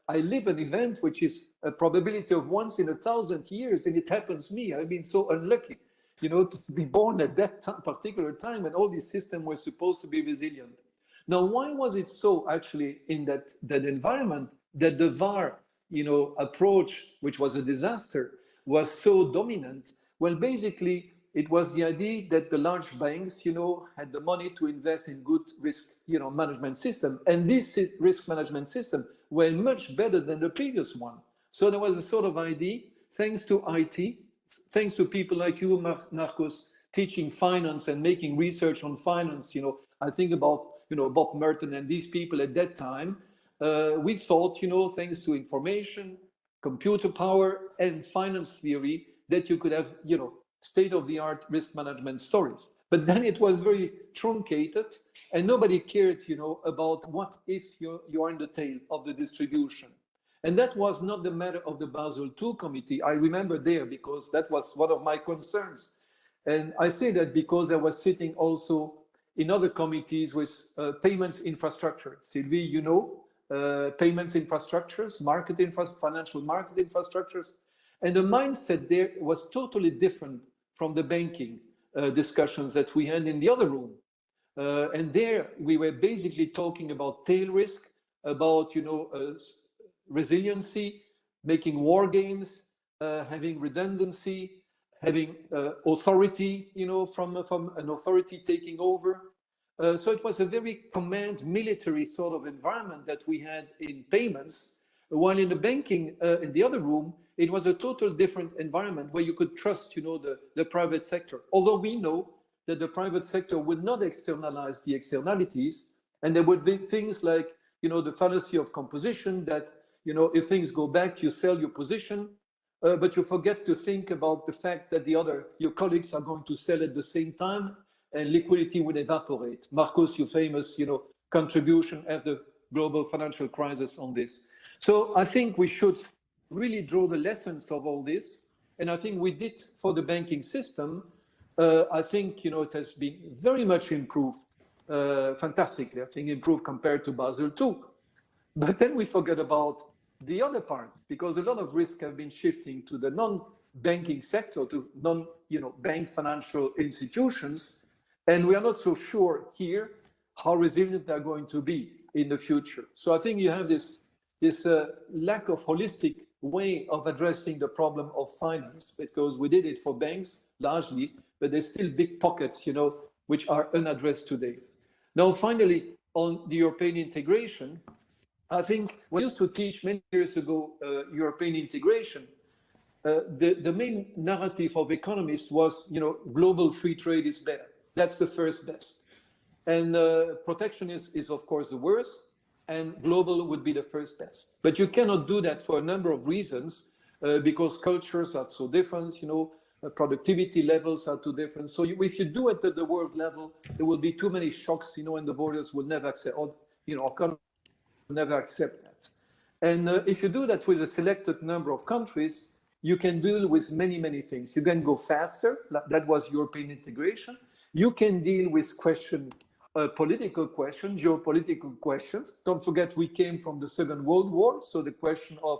Speaker 5: I live an event which is a probability of once in 1,000 years, and it happens me? I've been so unlucky, to be born at that particular time, and all these systems were supposed to be resilient. Now, why was it so actually in that environment that the VAR, approach, which was a disaster, was so dominant? Well, basically, it was the idea that the large banks, had the money to invest in good risk, management system. And this risk management system were much better than the previous one. So there was a sort of idea, thanks to IT, thanks to people like you, Markus, teaching finance and making research on finance. I think about, Bob Merton and these people at that time. We thought, thanks to information, computer power, and finance theory, that you could have, state-of-the-art risk management stories. But then it was very truncated, and nobody cared, about what if you are in the tail of the distribution. And that was not the matter of the Basel II committee. I remember there because that was one of my concerns. And I say that because I was sitting also in other committees with payments infrastructure. Sylvie, payments infrastructures, financial market infrastructures. And the mindset there was totally different from the banking discussions that we had in the other room. And there we were basically talking about tail risk, about, resiliency, making war games, having redundancy, having authority, from an authority taking over. So it was a very command military sort of environment that we had in payments, while in the banking, in the other room, it was a total different environment where you could trust, the private sector. Although we know that the private sector would not externalize the externalities, and there would be things like, you know, the fallacy of composition that, you know, if things go back, you sell your position, but you forget to think about the fact that your colleagues are going to sell at the same time and liquidity would evaporate. Markus, your famous, you know, contribution at the global financial crisis on this. So I think we should really draw the lessons of all this. And I think we did for the banking system. I think, you know, it has been very much improved, fantastically, I think improved compared to Basel II. But then we forget about the other part, because a lot of risk have been shifting to the non-banking sector, to non-bank financial institutions. And we are not so sure here how resilient they're going to be in the future. So I think you have this lack of holistic way of addressing the problem of finance, because we did it for banks largely, but there's still big pockets, you know, which are unaddressed today. Now, finally, on the European integration, I think we used to teach many years ago European integration. The main narrative of economists was, you know, global free trade is better. That's the first best. And protectionism is, of course, the worst, and global would be the first best. But you cannot do that for a number of reasons, because cultures are so different, you know, productivity levels are too different. So if you do it at the world level, there will be too many shocks, you know, and the borders will never accept, or, you know, will never accept that. And if you do that with a selected number of countries, you can deal with many, many things. You can go faster. That was European integration. You can deal with political questions, geopolitical questions. Don't forget, we came from the Second World War. So the question of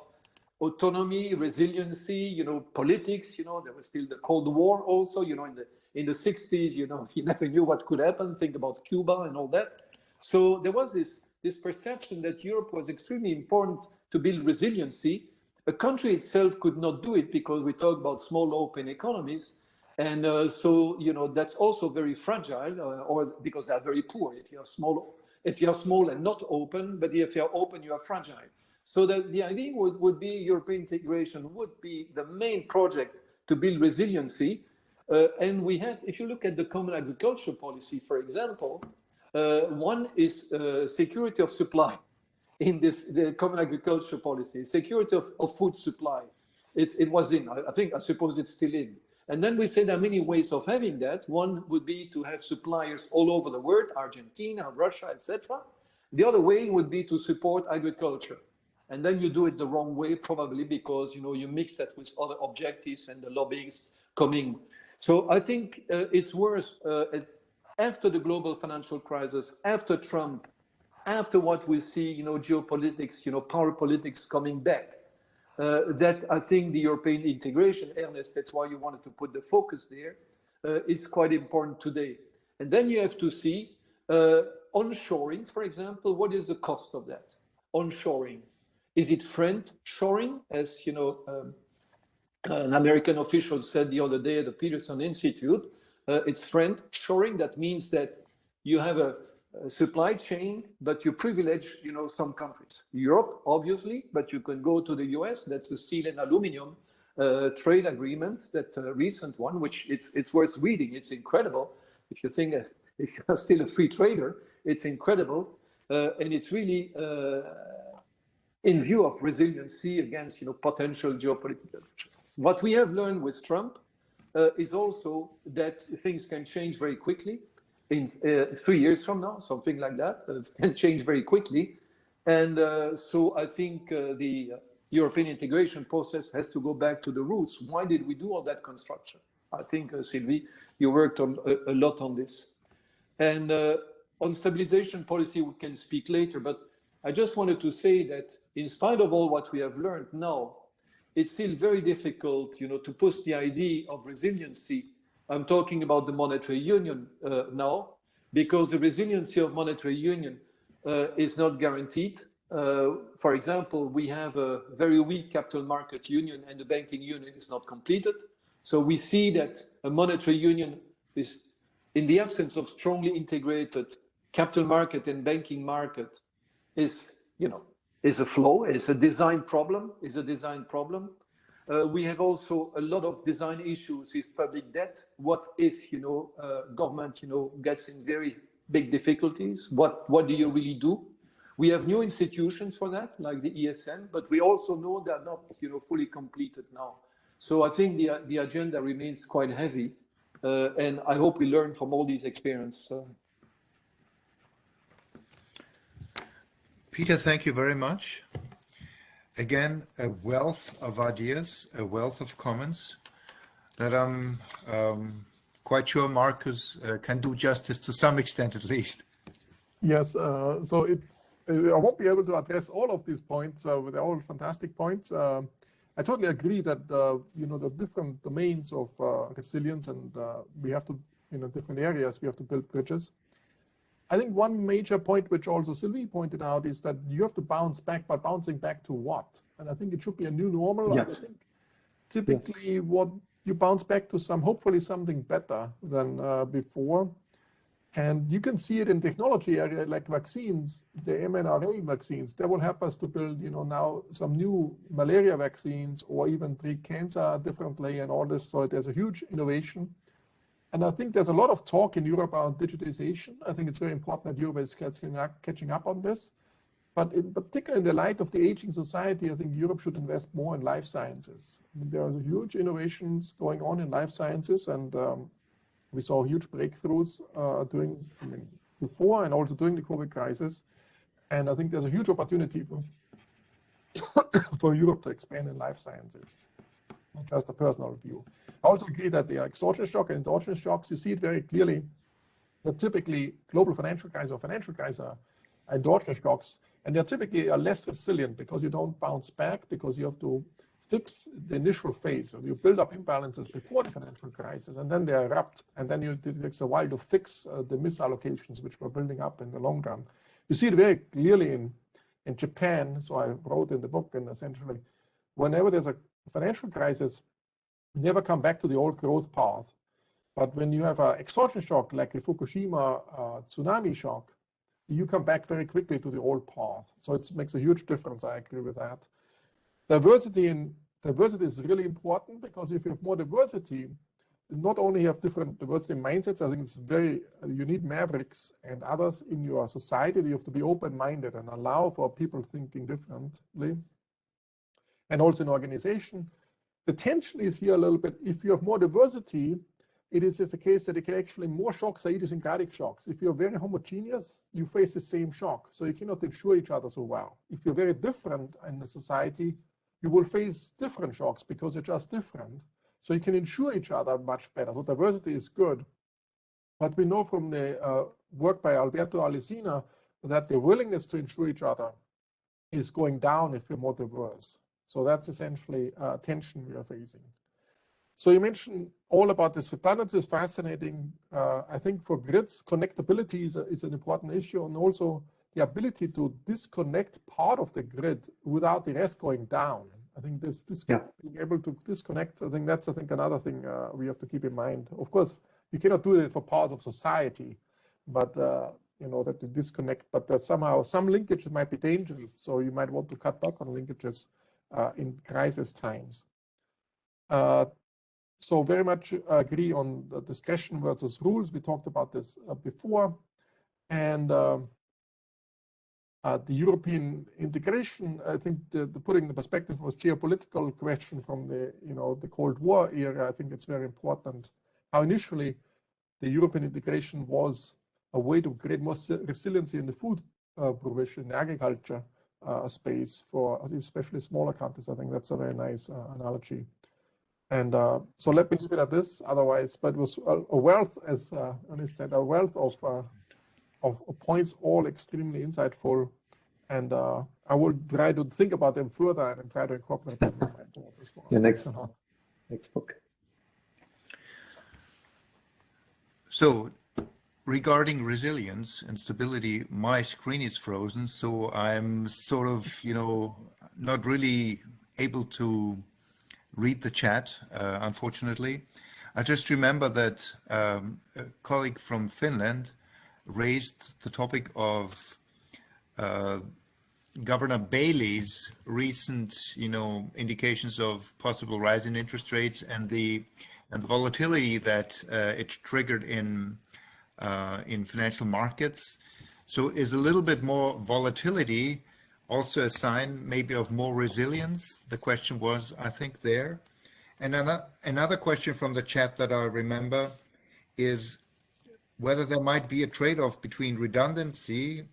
Speaker 5: autonomy, resiliency, you know, politics, you know, there was still the Cold War also, you know, in the 60s, you know, you never knew what could happen. Think about Cuba and all that. So there was this perception that Europe was extremely important to build resiliency. A country itself could not do it because we talk about small open economies. And so, you know, that's also very fragile, or because they're very poor. If you're small and not open, but if you're open, you are fragile. So the idea would be European integration would be the main project to build resiliency. And we had, if you look at the common agriculture policy, for example, one is security of supply in the common agriculture policy, security of food supply. It was in, I suppose it's still in. And then we say there are many ways of having that. One would be to have suppliers all over the world, Argentina, Russia, etc. The other way would be to support agriculture. And then you do it the wrong way, probably because, you know, you mix that with other objectives and the lobbyings coming. So I think it's worse after the global financial crisis, after Trump, after what we see, you know, geopolitics, you know, power politics coming back. That I think the European integration, Ernest, that's why you wanted to put the focus there, is quite important today. And then you have to see onshoring, for example, what is the cost of that? Onshoring. Is it friend-shoring, as, you know, an American official said the other day at the Peterson Institute? It's friend-shoring. That means that you have a supply chain, but you privilege, you know, some countries. Europe, obviously, but you can go to the US. That's a steel and aluminum trade agreement, that recent one, which it's worth reading. It's incredible. If you think if you're still a free trader, it's incredible, and it's really in view of resiliency against, you know, potential geopolitical threats. What we have learned with Trump is also that things can change very quickly. In 3 years from now, something like that, can change very quickly. And so I think the European integration process has to go back to the roots. Why did we do all that construction? I think, Sylvie, you worked on a lot on this. And on stabilization policy, we can speak later, but I just wanted to say that in spite of all what we have learned now, it's still very difficult, you know, to push the idea of resiliency. I'm talking about the monetary union now, because the resiliency of monetary union is not guaranteed. For example, we have a very weak capital market union and the banking union is not completed. So we see that a monetary union is, in the absence of strongly integrated capital market and banking market, is, you know, is a flaw, is a design problem, we have also a lot of design issues with public debt. What if, you know, government, you know, gets in very big difficulties? What do you really do? We have new institutions for that, like the ESM, but we also know they're not, fully completed now. So I think the agenda remains quite heavy, and I hope we learn from all these experiences.
Speaker 2: Peter, thank you very much. Again, a wealth of ideas, a wealth of comments that I'm quite sure Markus can do justice to some extent at least.
Speaker 3: Yes, so I won't be able to address all of these points. They're all fantastic points. I totally agree that the different domains of resilience, and we have to, different areas, we have to build bridges. I think one major point, which also Sylvie pointed out, is that you have to bounce back, but bouncing back to what? And I think it should be a new normal.
Speaker 5: Yes.
Speaker 3: I think typically what you bounce back to hopefully something better than before. And you can see it in technology area like vaccines, the mRNA vaccines. That will help us to build, now some new malaria vaccines or even treat cancer differently and all this. So there's a huge innovation. And I think there's a lot of talk in Europe about digitization. I think it's very important that Europe is catching up on this. But in particular, in the light of the aging society, I think Europe should invest more in life sciences. I mean, there are huge innovations going on in life sciences, and we saw huge breakthroughs before and also during the COVID crisis. And I think there's a huge opportunity for Europe to expand in life sciences. Not just a personal view. I also agree that the exogenous shock and endogenous shocks, you see it very clearly that typically global financial crisis or financial crisis are endogenous shocks, and they're typically less resilient because you don't bounce back, because you have to fix the initial phase. So you build up imbalances before the financial crisis, and then they erupt, and then it takes a while to fix the misallocations which were building up in the long run. You see it very clearly in Japan. So I wrote in the book, and essentially, whenever there's a financial crisis, you never come back to the old growth path. But when you have an exogenous shock, like a Fukushima tsunami shock, you come back very quickly to the old path. So it makes a huge difference. I agree with that. Diversity is really important, because if you have more diversity, not only you have different diversity mindsets, I think it's you need mavericks and others in your society. You have to be open-minded and allow for people thinking differently. And also in organization, the tension is here a little bit. If you have more diversity, it is the case that it can actually more shocks are idiosyncratic shocks. If you're very homogeneous, you face the same shock. So you cannot insure each other so well. If you're very different in the society, you will face different shocks because you're just different. So you can insure each other much better. So diversity is good. But we know from the work by Alberto Alesina that the willingness to insure each other is going down if you're more diverse. So that's essentially a tension we are facing. So you mentioned all about this redundancy is fascinating. I think for grids, connectability is an important issue, and also the ability to disconnect part of the grid without the rest going down. I think being able to disconnect, I think that's another thing we have to keep in mind. Of course, you cannot do it for parts of society, but that you disconnect. But somehow some linkages might be dangerous, so you might want to cut back on linkages in crisis times. So very much agree on the discretion versus rules. We talked about this before. And the European integration, I think the putting the perspective was geopolitical question from the Cold War era. I think it's very important how initially the European integration was a way to create more resiliency in the food provision, agriculture space for especially smaller countries. I think that's a very nice analogy. And so let me leave it at this. Otherwise, but it was a wealth, as Ernest said, a wealth of points, all extremely insightful. And I will try to think about them further and try to incorporate them in my thoughts as well.
Speaker 5: Your next book.
Speaker 2: So regarding resilience and stability, my screen is frozen, so I'm sort of, not really able to read the chat, unfortunately. I just remember that a colleague from Finland raised the topic of Governor Bailey's recent, indications of possible rise in interest rates and the volatility that it triggered in financial markets. So is a little bit more volatility also a sign maybe of more resilience? The question was, I think, there. And another question from the chat that I remember is whether there might be a trade-off between redundancy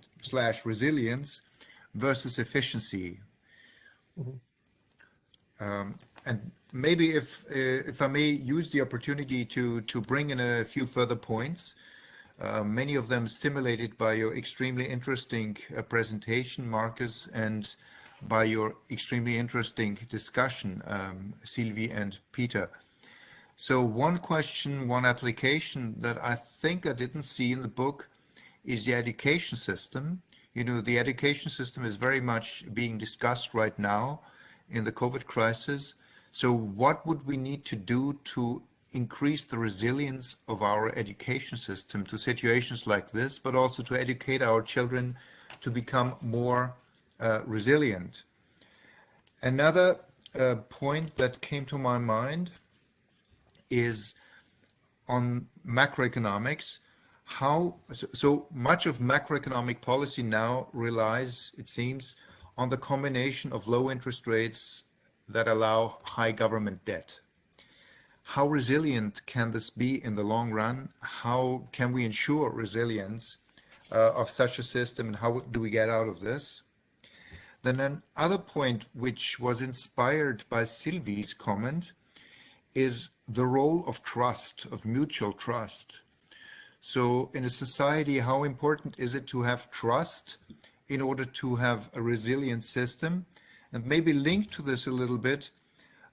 Speaker 2: / resilience versus efficiency. And maybe if I may use the opportunity to bring in a few further points, many of them stimulated by your extremely interesting presentation, Markus, and by your extremely interesting discussion, Sylvie and Peter. So one question, one application that I think I didn't see in the book is the education system. You know, the education system is very much being discussed right now in the COVID crisis. So what would we need to do to increase the resilience of our education system to situations like this, but also to educate our children to become more resilient? Another point that came to my mind is on macroeconomics. So much of macroeconomic policy now relies, it seems, on the combination of low interest rates that allow high government debt. How resilient can this be in the long run? How can we ensure resilience of such a system, and how do we get out of this? Then another point which was inspired by Sylvie's comment is the role of trust, of mutual trust. So in a society, how important is it to have trust in order to have a resilient system? And maybe linked to this a little bit,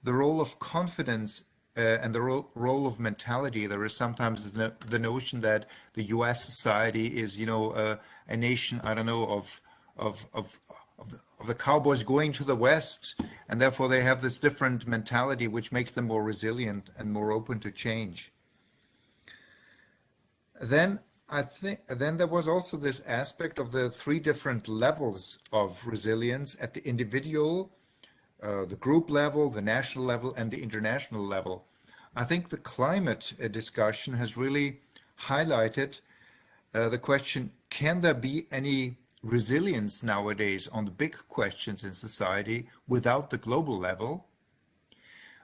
Speaker 2: the role of confidence and the role of mentality. There is sometimes the notion that the US society is, you know, a nation, I don't know, of the cowboys going to the West, and therefore they have this different mentality which makes them more resilient and more open to change. Then I think there was also this aspect of the 3 different levels of resilience at the individual, the group level, the national level, and the international level. I think the climate discussion has really highlighted the question, can there be any resilience nowadays on the big questions in society without the global level?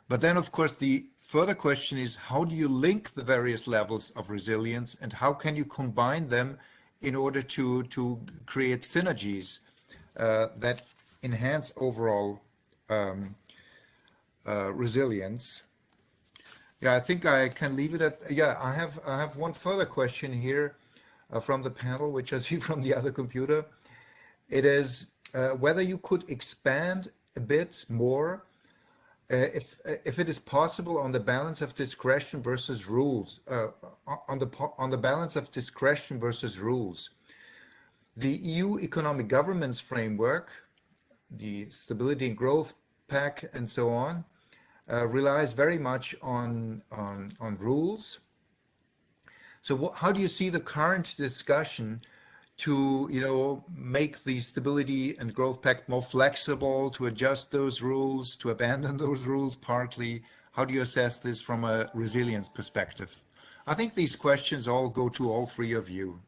Speaker 2: But then, of course, the further question is, how do you link the various levels of resilience, and how can you combine them in order to create synergies that enhance overall resilience? Yeah, I think I can leave it at, yeah, I have one further question here from the panel, which I see from the other computer. It is whether you could expand a bit more, if it is possible, on the balance of discretion versus rules, on the balance of discretion versus rules. The EU economic governance framework, the Stability and Growth Pact, and so on, relies very much on rules. So how do you see the current discussion to, you know, make the Stability and Growth Pact more flexible, to adjust those rules, to abandon those rules partly? How do you assess this from a resilience perspective? I think these questions all go to all 3 of you.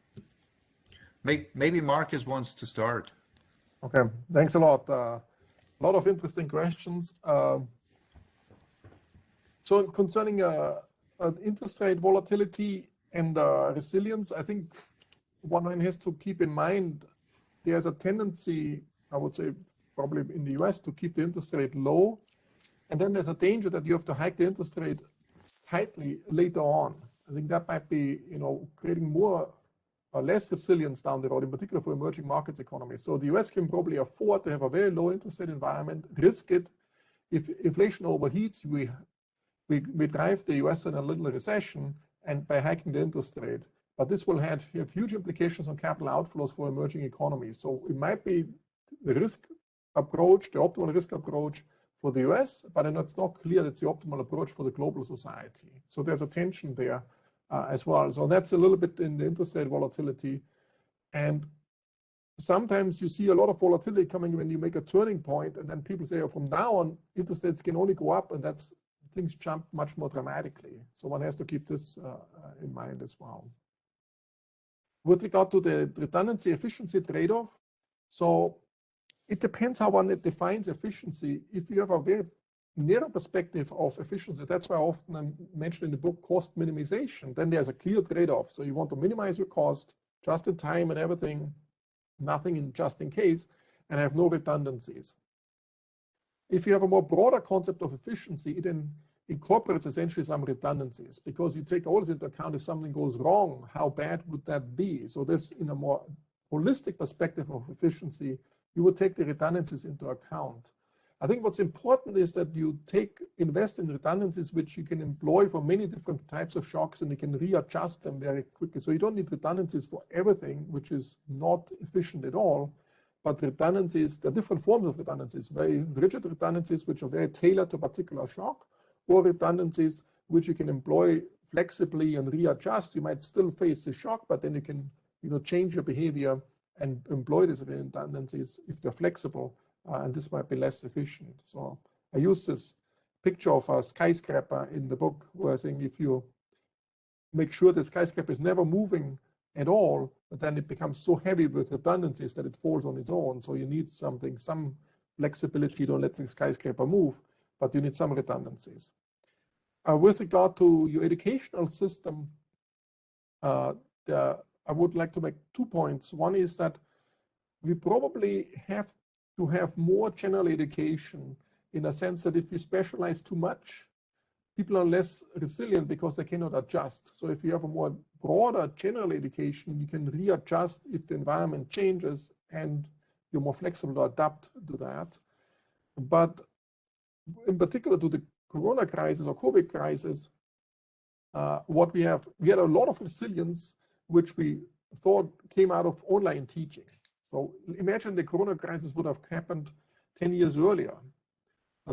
Speaker 2: Maybe Markus wants to start.
Speaker 3: Okay, thanks a lot. A lot of interesting questions. So concerning interest rate volatility and resilience, I think one has to keep in mind there's a tendency, I would say, probably in the US, to keep the interest rate low. And then there's a danger that you have to hike the interest rate tightly later on. I think that might be, you know, creating more or less resilience down the road, in particular for emerging markets economies. So the US can probably afford to have a very low interest rate environment, risk it. If inflation overheats, we drive the US in a little recession, and by hiking the interest rate. But this will have huge implications on capital outflows for emerging economies. So it might be the risk approach, the optimal risk approach for the US, but it's not clear that's the optimal approach for the global society. So there's a tension there as well. So that's a little bit in the interest rate volatility. And sometimes you see a lot of volatility coming when you make a turning point, and then people say, oh, from now on, interest rates can only go up, and that's things jump much more dramatically. So one has to keep this in mind as well. With regard to the redundancy efficiency trade-off, so it depends how one defines efficiency. If you have a very narrow perspective of efficiency, that's why I often mention in the book cost minimization, then there's a clear trade-off. So you want to minimize your cost just in time and everything, nothing in just in case, and have no redundancies. If you have a more broader concept of efficiency, it then incorporates essentially some redundancies, because you take all this into account. If something goes wrong, how bad would that be? So this, in a more holistic perspective of efficiency, you would take the redundancies into account. I think what's important is that you invest in redundancies which you can employ for many different types of shocks, and you can readjust them very quickly. So you don't need redundancies for everything which is not efficient at all, but redundancies, there are different forms of redundancies, very rigid redundancies which are very tailored to a particular shock, or redundancies which you can employ flexibly and readjust. You might still face a shock, but then you can change your behavior and employ these redundancies if they're flexible, and this might be less efficient. So I use this picture of a skyscraper in the book, where I'm saying if you make sure the skyscraper is never moving at all, but then it becomes so heavy with redundancies that it falls on its own. So you need some flexibility, don't let the skyscraper move, but you need some redundancies. With regard to your educational system, I would like to make 2 points. One is that we probably have to have more general education, in a sense that if you specialize too much, people are less resilient because they cannot adjust. So if you have a more broader general education, you can readjust if the environment changes, and you're more flexible to adapt to that. But in particular to the Corona crisis or COVID crisis, what we had a lot of resilience, which we thought came out of online teaching. So imagine the Corona crisis would have happened 10 years earlier.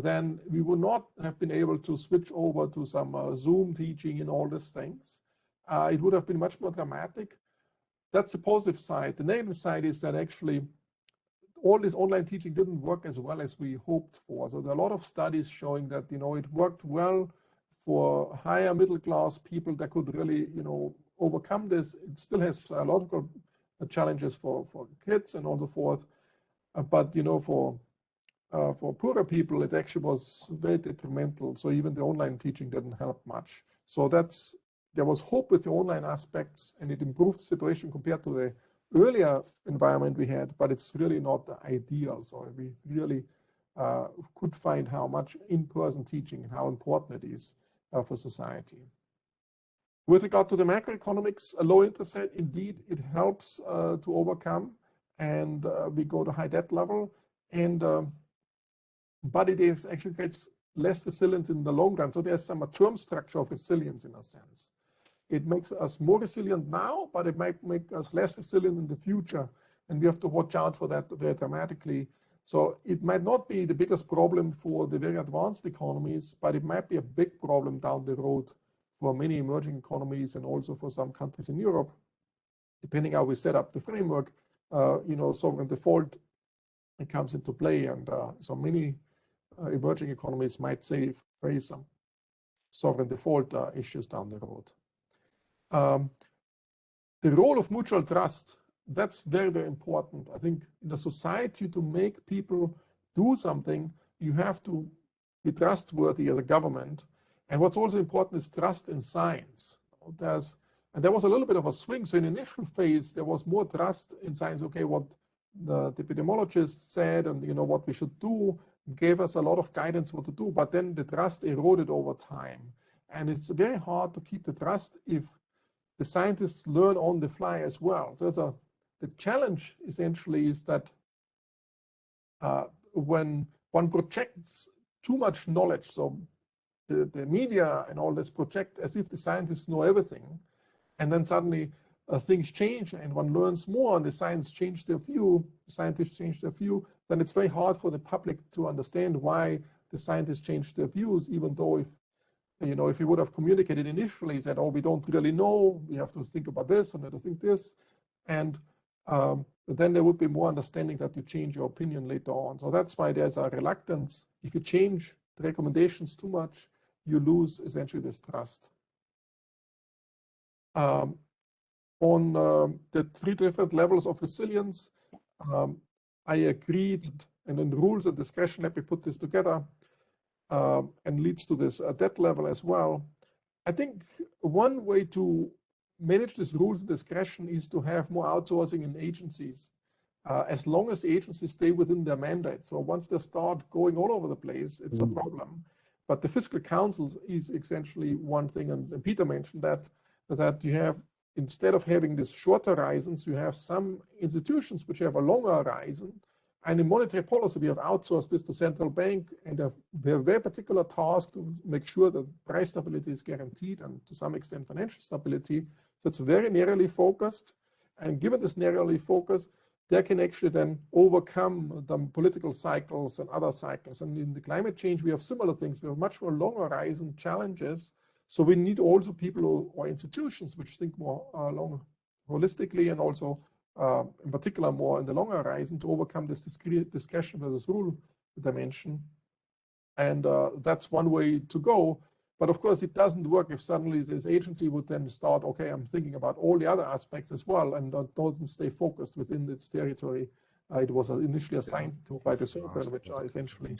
Speaker 3: Then we would not have been able to switch over to some Zoom teaching and all these things. It would have been much more dramatic. That's the positive side. The negative side is that actually all this online teaching didn't work as well as we hoped for. So there are a lot of studies showing that it worked well for higher middle class people that could really overcome this. It still has psychological challenges for kids and all so forth, but for poorer people it actually was very detrimental. So even the online teaching didn't help much. So there was hope with the online aspects, and it improved the situation compared to the earlier environment we had, but it's really not ideal. So we really could find how much in-person teaching and how important it is for society. With regard to the macroeconomics, a low interest rate, indeed, it helps to overcome, and we go to high debt level, and but it is actually creates less resilience in the long run. So there's some term structure of resilience in a sense. It makes us more resilient now, but it might make us less resilient in the future, and we have to watch out for that very dramatically. So it might not be the biggest problem for the very advanced economies, but it might be a big problem down the road for many emerging economies and also for some countries in Europe, depending how we set up the framework. Sovereign default, it comes into play, and so many emerging economies might face some sovereign default issues down the road. The role of mutual trust, that's very, very important. I think in a society, to make people do something, you have to be trustworthy as a government. And what's also important is trust in science. There was a little bit of a swing. So in the initial phase, there was more trust in science. Okay, what the epidemiologists said and what we should do gave us a lot of guidance what to do. But then the trust eroded over time. And it's very hard to keep the trust if the scientists learn on the fly as well. So the challenge essentially is that when one projects too much knowledge, so the media and all this project as if the scientists know everything, and then suddenly things change and one learns more and the scientists change their view, then it's very hard for the public to understand why the scientists changed their views, even though if you would have communicated initially, said, oh, we don't really know, we have to think about this and we have to think this, and then there would be more understanding that you change your opinion later on. So that's why there's a reluctance. If you change the recommendations too much, you lose essentially this trust. On the 3 different levels of resilience, I agree that, and in rules and discretion, let me put this together, and leads to this debt level as well. I think one way to manage this rules and discretion is to have more outsourcing in agencies, as long as the agencies stay within their mandate. So once they start going all over the place, it's a problem. But the fiscal council is essentially one thing, and Peter mentioned that you have, instead of having these shorter horizons, you have some institutions which have a longer horizon. And in monetary policy, we have outsourced this to central bank, and they have a very particular task to make sure that price stability is guaranteed and to some extent financial stability. So it's very narrowly focused. And given this narrowly focused, they can actually then overcome the political cycles and other cycles. And in the climate change, we have similar things. We have much more long horizon challenges. So we need also people or institutions which think more long holistically, and also in particular more in the longer horizon, to overcome this discretion versus rule dimension. And that's one way to go. But of course, it doesn't work if suddenly this agency would then start, okay, I'm thinking about all the other aspects as well, and doesn't stay focused within its territory. It was initially assigned to by the SUERF, which are essentially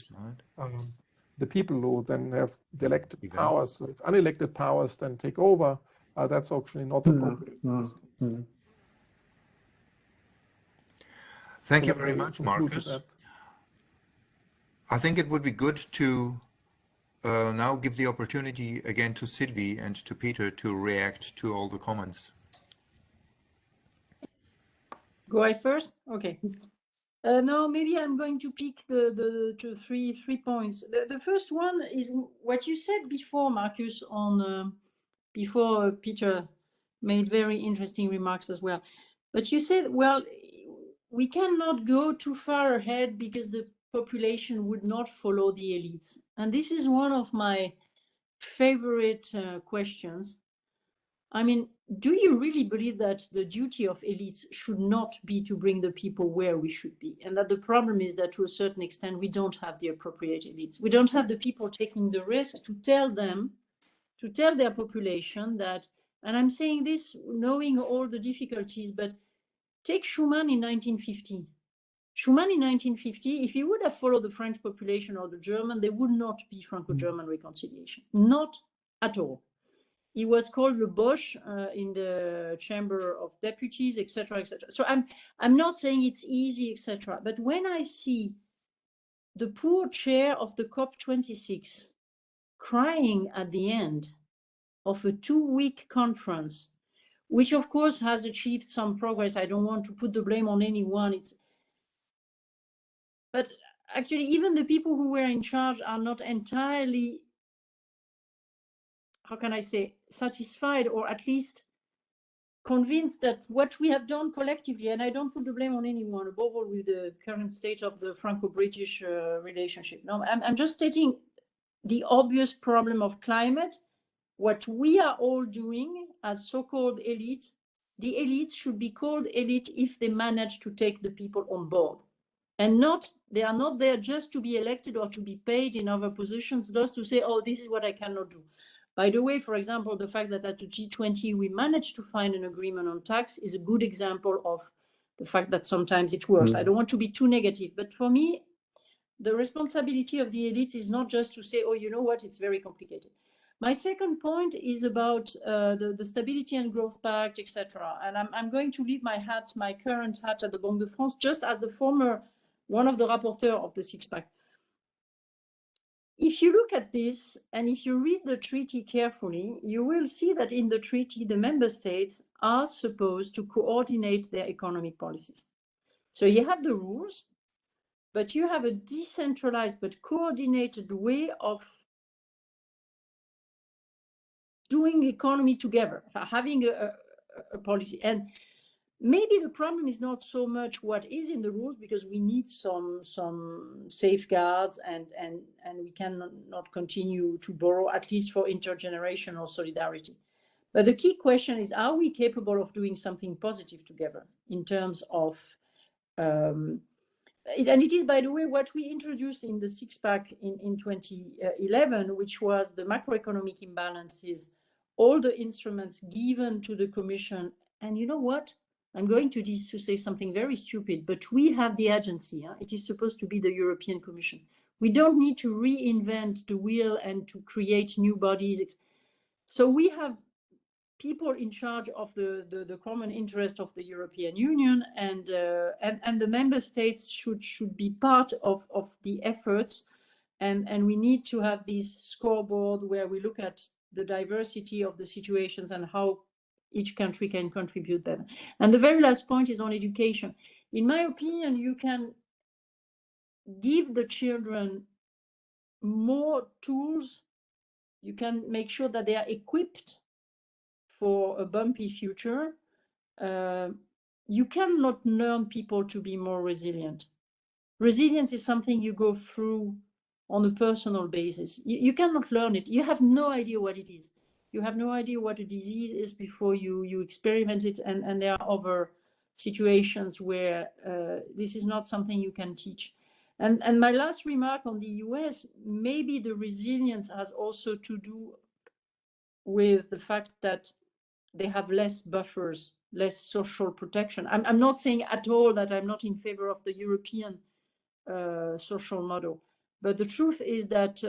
Speaker 3: the people who then have the elected powers. So if unelected powers then take over, that's actually not appropriate.
Speaker 2: Thank you very much, Markus. I think it would be good to now give the opportunity again to Sylvie and to Peter to react to all the comments.
Speaker 4: Go I first? Okay. No, maybe I'm going to pick the three points. The first one is what you said before, Markus, on before Peter made very interesting remarks as well. But you said, well, we cannot go too far ahead because the population would not follow the elites. And this is one of my favorite questions. I mean, do you really believe that the duty of elites should not be to bring the people where we should be? And that the problem is that to a certain extent, we don't have the appropriate elites. We don't have the people taking the risk to tell them, to tell their population that, and I'm saying this knowing all the difficulties, but take Schuman in 1950. Schuman in 1950, if he would have followed the French population or the German, there would not be Franco-German reconciliation, not at all. He was called Le Bosch in the Chamber of Deputies, etc., etc. So I'm not saying it's easy, etc. But when I see the poor chair of the COP26 crying at the end of a 2-week conference, which of course has achieved some progress. I don't want to put the blame on anyone. But actually, even the people who were in charge are not entirely, how can I say, satisfied, or at least convinced that what we have done collectively, and I don't put the blame on anyone, above all with the current state of the Franco-British relationship. No, I'm just stating the obvious problem of climate. What we are all doing as so-called elite, the elites should be called elite if they manage to take the people on board. And they are not there just to be elected or to be paid in other positions, just to say, oh, this is what I cannot do. By the way, for example, the fact that at the G20 we managed to find an agreement on tax is a good example of the fact that sometimes it works. I don't want to be too negative, but for me, the responsibility of the elites is not just to say, oh, you know what, it's very complicated. My second point is about the Stability and Growth Pact, etc. And I'm going to leave my current hat at the Banque de France, just as the former, one of the rapporteurs of the six-pack. If you look at this, and if you read the treaty carefully, you will see that in the treaty, the member states are supposed to coordinate their economic policies. So you have the rules, but you have a decentralized but coordinated way of doing the economy together, having a policy. And maybe the problem is not so much what is in the rules, because we need some safeguards, and we cannot continue to borrow, at least for intergenerational solidarity. But the key question is, are we capable of doing something positive together in terms of, and it is, by the way, what we introduced in the six-pack in 2011, which was the macroeconomic imbalances, all the instruments given to the Commission And you know what? I'm going to say something very stupid, but we have the agency. Huh? It is supposed to be the European Commission. We don't need to reinvent the wheel and to create new bodies. So we have people in charge of the common interest of the European Union, and the member states should be part of the efforts, and we need to have this scoreboard where we look at the diversity of the situations and how each country can contribute better. And the very last point is on education. In my opinion, you can give the children more tools. You can make sure that they are equipped for a bumpy future. You cannot learn people to be more resilient. Resilience is something you go through on a personal basis. You cannot learn it. You have no idea what it is. You have no idea what a disease is before you experiment it, and there are other situations where this is not something you can teach. And my last remark on the US, maybe the resilience has also to do with the fact that they have less buffers, less social protection. I'm not saying at all that I'm not in favor of the European social model, but the truth is that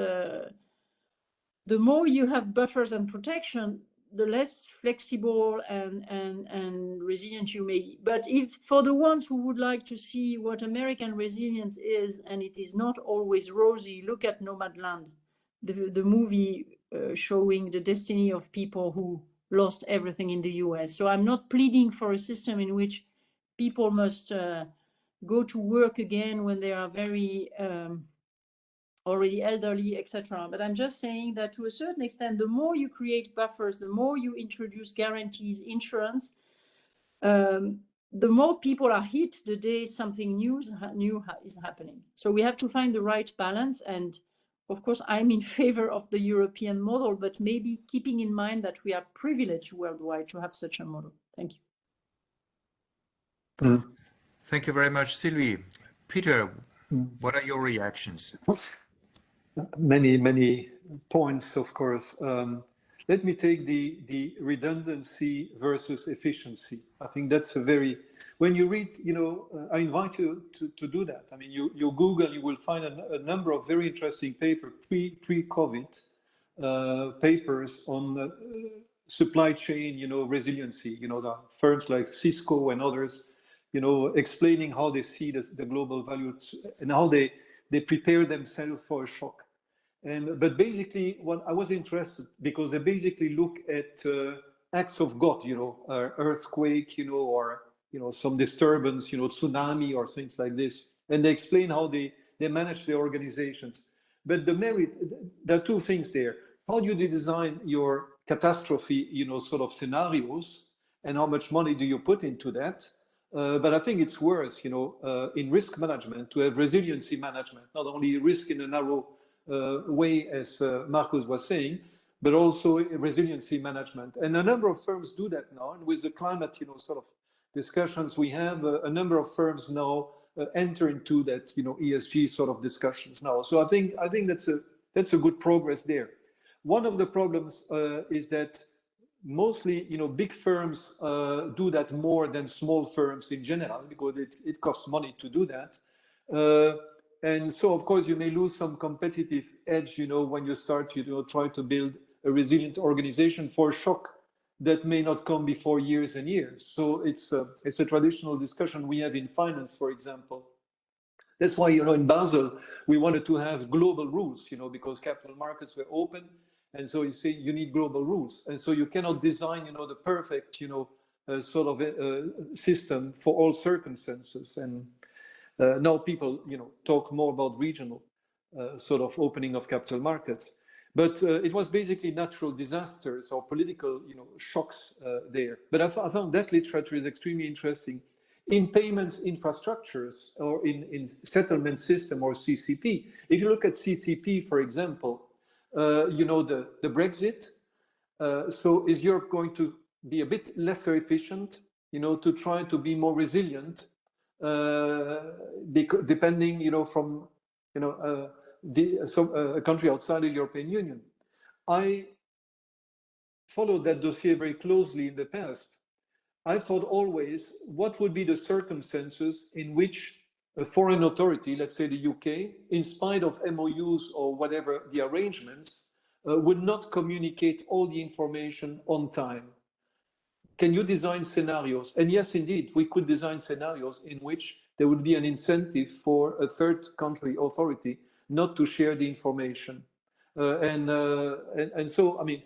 Speaker 4: the more you have buffers and protection, the less flexible and resilient you may be. But if for the ones who would like to see what American resilience is, and it is not always rosy, look at Nomadland, the movie showing the destiny of people who lost everything in the US. So I'm not pleading for a system in which people must go to work again when they are very already elderly, etc. But I'm just saying that to a certain extent, the more you create buffers, the more you introduce guarantees, insurance, the more people are hit the day something new is happening. So we have to find the right balance. And of course, I'm in favor of the European model, but maybe keeping in mind that we are privileged worldwide to have such a model. Thank you.
Speaker 2: Thank you very much, Sylvie. Peter, what are your reactions?
Speaker 5: Many points, of course. Let me take the redundancy versus efficiency. I think that's a very, when you read, I invite you to do that. I mean, you Google, you will find a number of very interesting papers, pre-COVID papers on supply chain, resiliency, the firms like Cisco and others, explaining how they see the global value and how they prepare themselves for a shock. But basically, what I was interested, because they basically look at acts of God, earthquake, or some disturbance, tsunami or things like this, and they explain how they manage their organizations. But there are two things there. How do you design your catastrophe, sort of scenarios, and how much money do you put into that? But I think it's worth, in risk management, to have resiliency management, not only risk in a narrow way, as Markus was saying, but also resiliency management. And a number of firms do that now. And with the climate, sort of discussions we have, a number of firms now enter into that, ESG sort of discussions now. So I think that's a good progress there. One of the problems is that mostly, big firms do that more than small firms in general, because it costs money to do that. And so, of course, you may lose some competitive edge, when you start, try to build a resilient organization for a shock that may not come before years and years. So it's a traditional discussion we have in finance, for example. That's why, in Basel, we wanted to have global rules, because capital markets were open. And so you say you need global rules. And so you cannot design, the perfect, sort of system for all circumstances. And now people, talk more about regional sort of opening of capital markets. But it was basically natural disasters or political, shocks there. But I found that literature is extremely interesting. In payments infrastructures or in settlement system or CCP. If you look at CCP, for example, the Brexit. So is Europe going to be a bit lesser efficient, to try to be more resilient, depending, from, a country outside the European Union? I followed that dossier very closely in the past. I thought always, what would be the circumstances in which a foreign authority, let's say the UK, in spite of MOUs or whatever the arrangements, would not communicate all the information on time? Can you design scenarios? And yes, indeed, we could design scenarios in which there would be an incentive for a third country authority not to share the information. And so, I mean,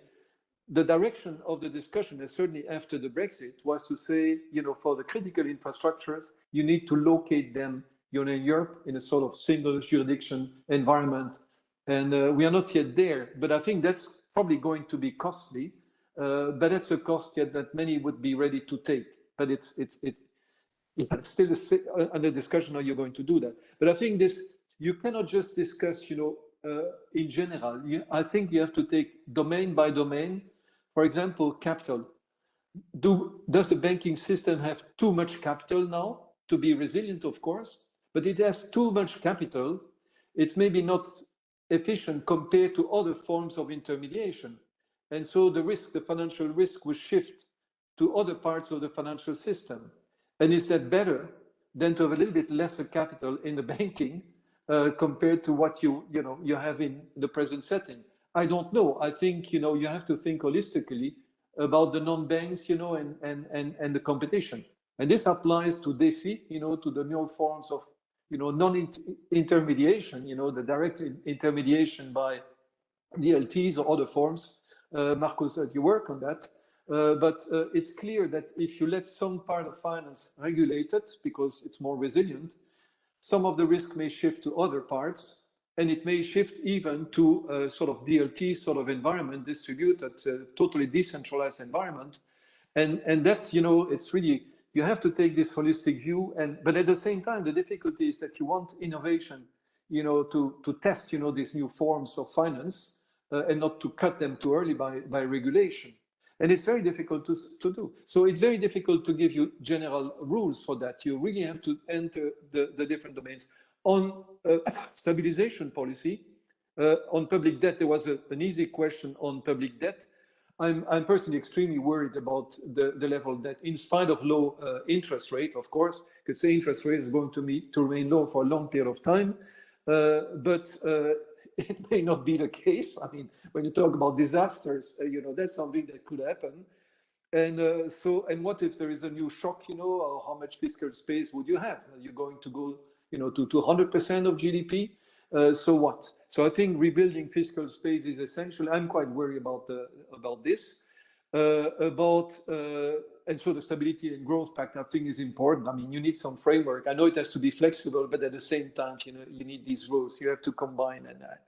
Speaker 5: the direction of the discussion, and certainly after the Brexit, was to say, you know, for the critical infrastructures, you need to locate them, you know, in Europe in a sort of single jurisdiction environment. And we are not yet there, but I think that's probably going to be costly. But it's a cost yet that many would be ready to take. But it's still under discussion how you're going to do that. But I think this, you cannot just discuss, you know, in general. I think you have to take domain by domain. For example, capital. Does the banking system have too much capital now to be resilient? Of course, but it has too much capital. It's maybe not efficient compared to other forms of intermediation. And so the risk, the financial risk, will shift to other parts of the financial system. And is that better than to have a little bit lesser capital in the banking compared to what you have in the present setting? I don't know. I think, you know, you have to think holistically about the non-banks, you know, and the competition. And this applies to DeFi, you know, to the new forms of, you know, non-intermediation, you know, the direct intermediation by DLTs or other forms. Markus, that you work on that. But it's clear that if you let some part of finance regulated because it's more resilient, some of the risk may shift to other parts, and it may shift even to a sort of DLT sort of environment, distributed, totally decentralized environment. And that, you know, it's really, you have to take this holistic view. But at the same time, the difficulty is that you want innovation, you know, to test, you know, these new forms of finance. And not to cut them too early by regulation. And it's very difficult to do. So it's very difficult to give you general rules for that. You really have to enter the different domains. On stabilization policy, on public debt, there was an easy question on public debt. I'm personally extremely worried about the level of debt, in spite of low interest rate, of course. You could say interest rate is going to remain low for a long period of time. But it may not be the case. I mean, when you talk about disasters, you know, that's something that could happen. And and what if there is a new shock, you know, or how much fiscal space would you have? Are you going to go, you know, to 200% of GDP? So what? So I think rebuilding fiscal space is essential. I'm quite worried about this. And so the Stability and Growth Pact, I think, is important. I mean, you need some framework. I know it has to be flexible, but at the same time, you know, you need these rules. You have to combine and that.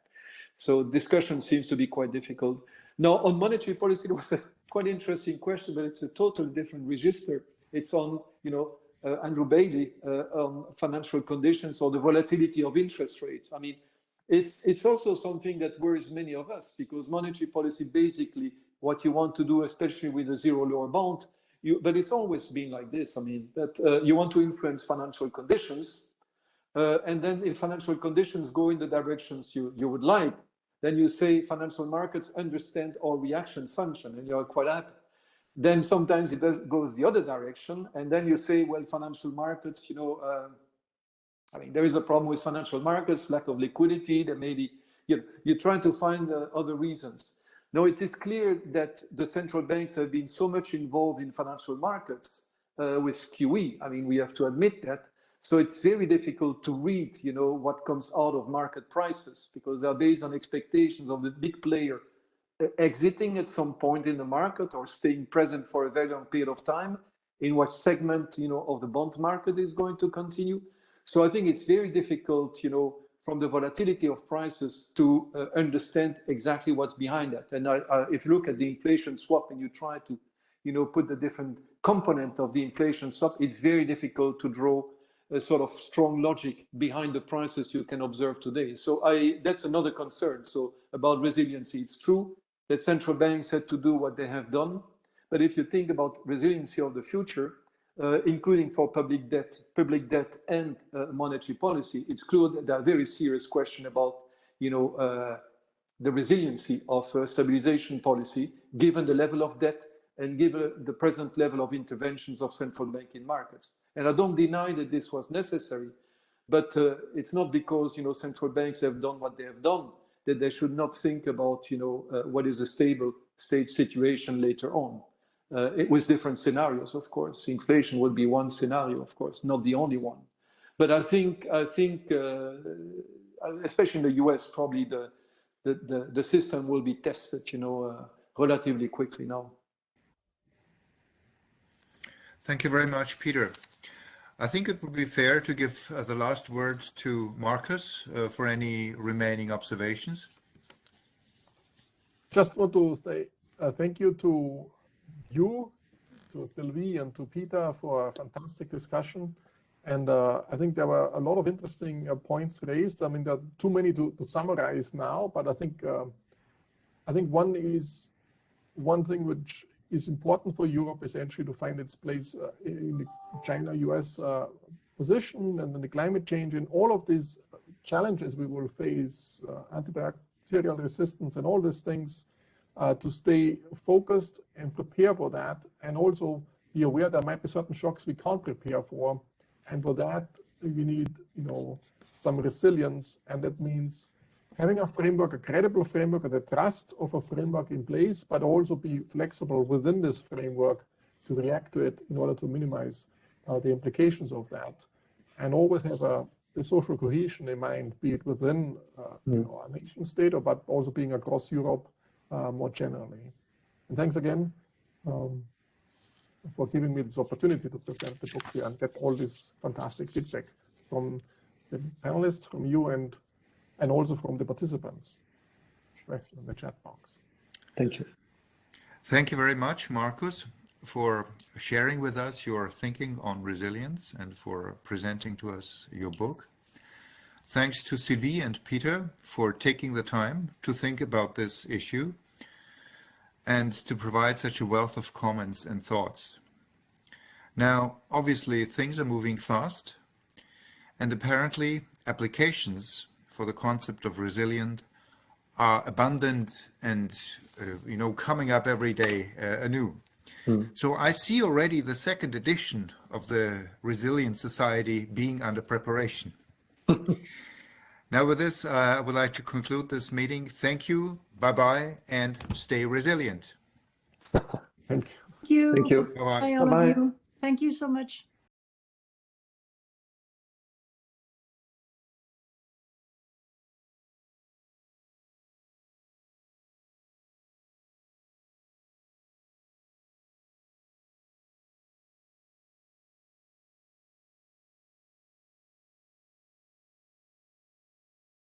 Speaker 5: So discussion seems to be quite difficult. Now, on monetary policy, there was a quite interesting question, but it's a totally different register. It's on, you know, Andrew Bailey on financial conditions or the volatility of interest rates. I mean, it's also something that worries many of us, because monetary policy, basically, what you want to do, especially with a zero lower bound, but it's always been like this. I mean, that you want to influence financial conditions, and then if financial conditions go in the directions you would like, then you say financial markets understand our reaction function, and you're quite happy. Then sometimes it goes the other direction, and then you say, well, financial markets, you know, I mean, there is a problem with financial markets, lack of liquidity. There may be, you try to find other reasons. No, it is clear that the central banks have been so much involved in financial markets with QE. I mean, we have to admit that. So it's very difficult to read, you know, what comes out of market prices, because they're based on expectations of the big player exiting at some point in the market or staying present for a very long period of time, in what segment, you know, of the bond market is going to continue. So I think it's very difficult, you know, from the volatility of prices to understand exactly what's behind that. And if you look at the inflation swap and you try to, you know, put the different component of the inflation swap, it's very difficult to draw a sort of strong logic behind the prices you can observe today. So that's another concern. So about resiliency, it's true that central banks had to do what they have done. But if you think about resiliency of the future, including for public debt and monetary policy, it's clear that there are very serious questions about, you know, the resiliency of stabilization policy, given the level of debt and given the present level of interventions of central banking markets. And I don't deny that this was necessary, but it's not because, you know, central banks have done what they have done that they should not think about, you know, what is a stable state situation later on. It was different scenarios, of course. Inflation would be one scenario, of course, not the only one. But I think, especially in the US, probably the system will be tested, you know, relatively quickly now.
Speaker 2: Thank you very much, Peter. I think it would be fair to give the last word to Markus for any remaining observations.
Speaker 3: Just want to say thank you to you, to Sylvie, and to Peter for a fantastic discussion. And I think there were a lot of interesting points raised. I mean, there are too many to summarize now, but I think one thing which is important for Europe essentially to find its place in the China-US position, and then the climate change and all of these challenges we will face, antibacterial resistance and all these things, to stay focused and prepare for that, and also be aware there might be certain shocks we can't prepare for. And for that, we need, you know, some resilience, and that means having a framework, a credible framework, and the trust of a framework in place, but also be flexible within this framework to react to it in order to minimize the implications of that, and always have the social cohesion in mind, be it within you know, a nation state, but also being across Europe more generally. And thanks again for giving me this opportunity to present the book here and get all this fantastic feedback from the panelists, from you, and also from the participants, especially in the chat box.
Speaker 5: Thank you.
Speaker 2: Thank you very much, Markus, for sharing with us your thinking on resilience and for presenting to us your book. Thanks to Sylvie and Peter for taking the time to think about this issue and to provide such a wealth of comments and thoughts. Now, obviously, things are moving fast, and apparently applications for the concept of resilient are abundant and you know, coming up every day anew. So I see already the second edition of the Resilient Society being under preparation. Now with this, I would like to conclude this meeting. Thank you, bye-bye, and stay resilient.
Speaker 3: Thank you.
Speaker 4: Thank you.
Speaker 5: Thank you.
Speaker 2: Bye-bye.
Speaker 4: Bye, all of you. Thank you so much.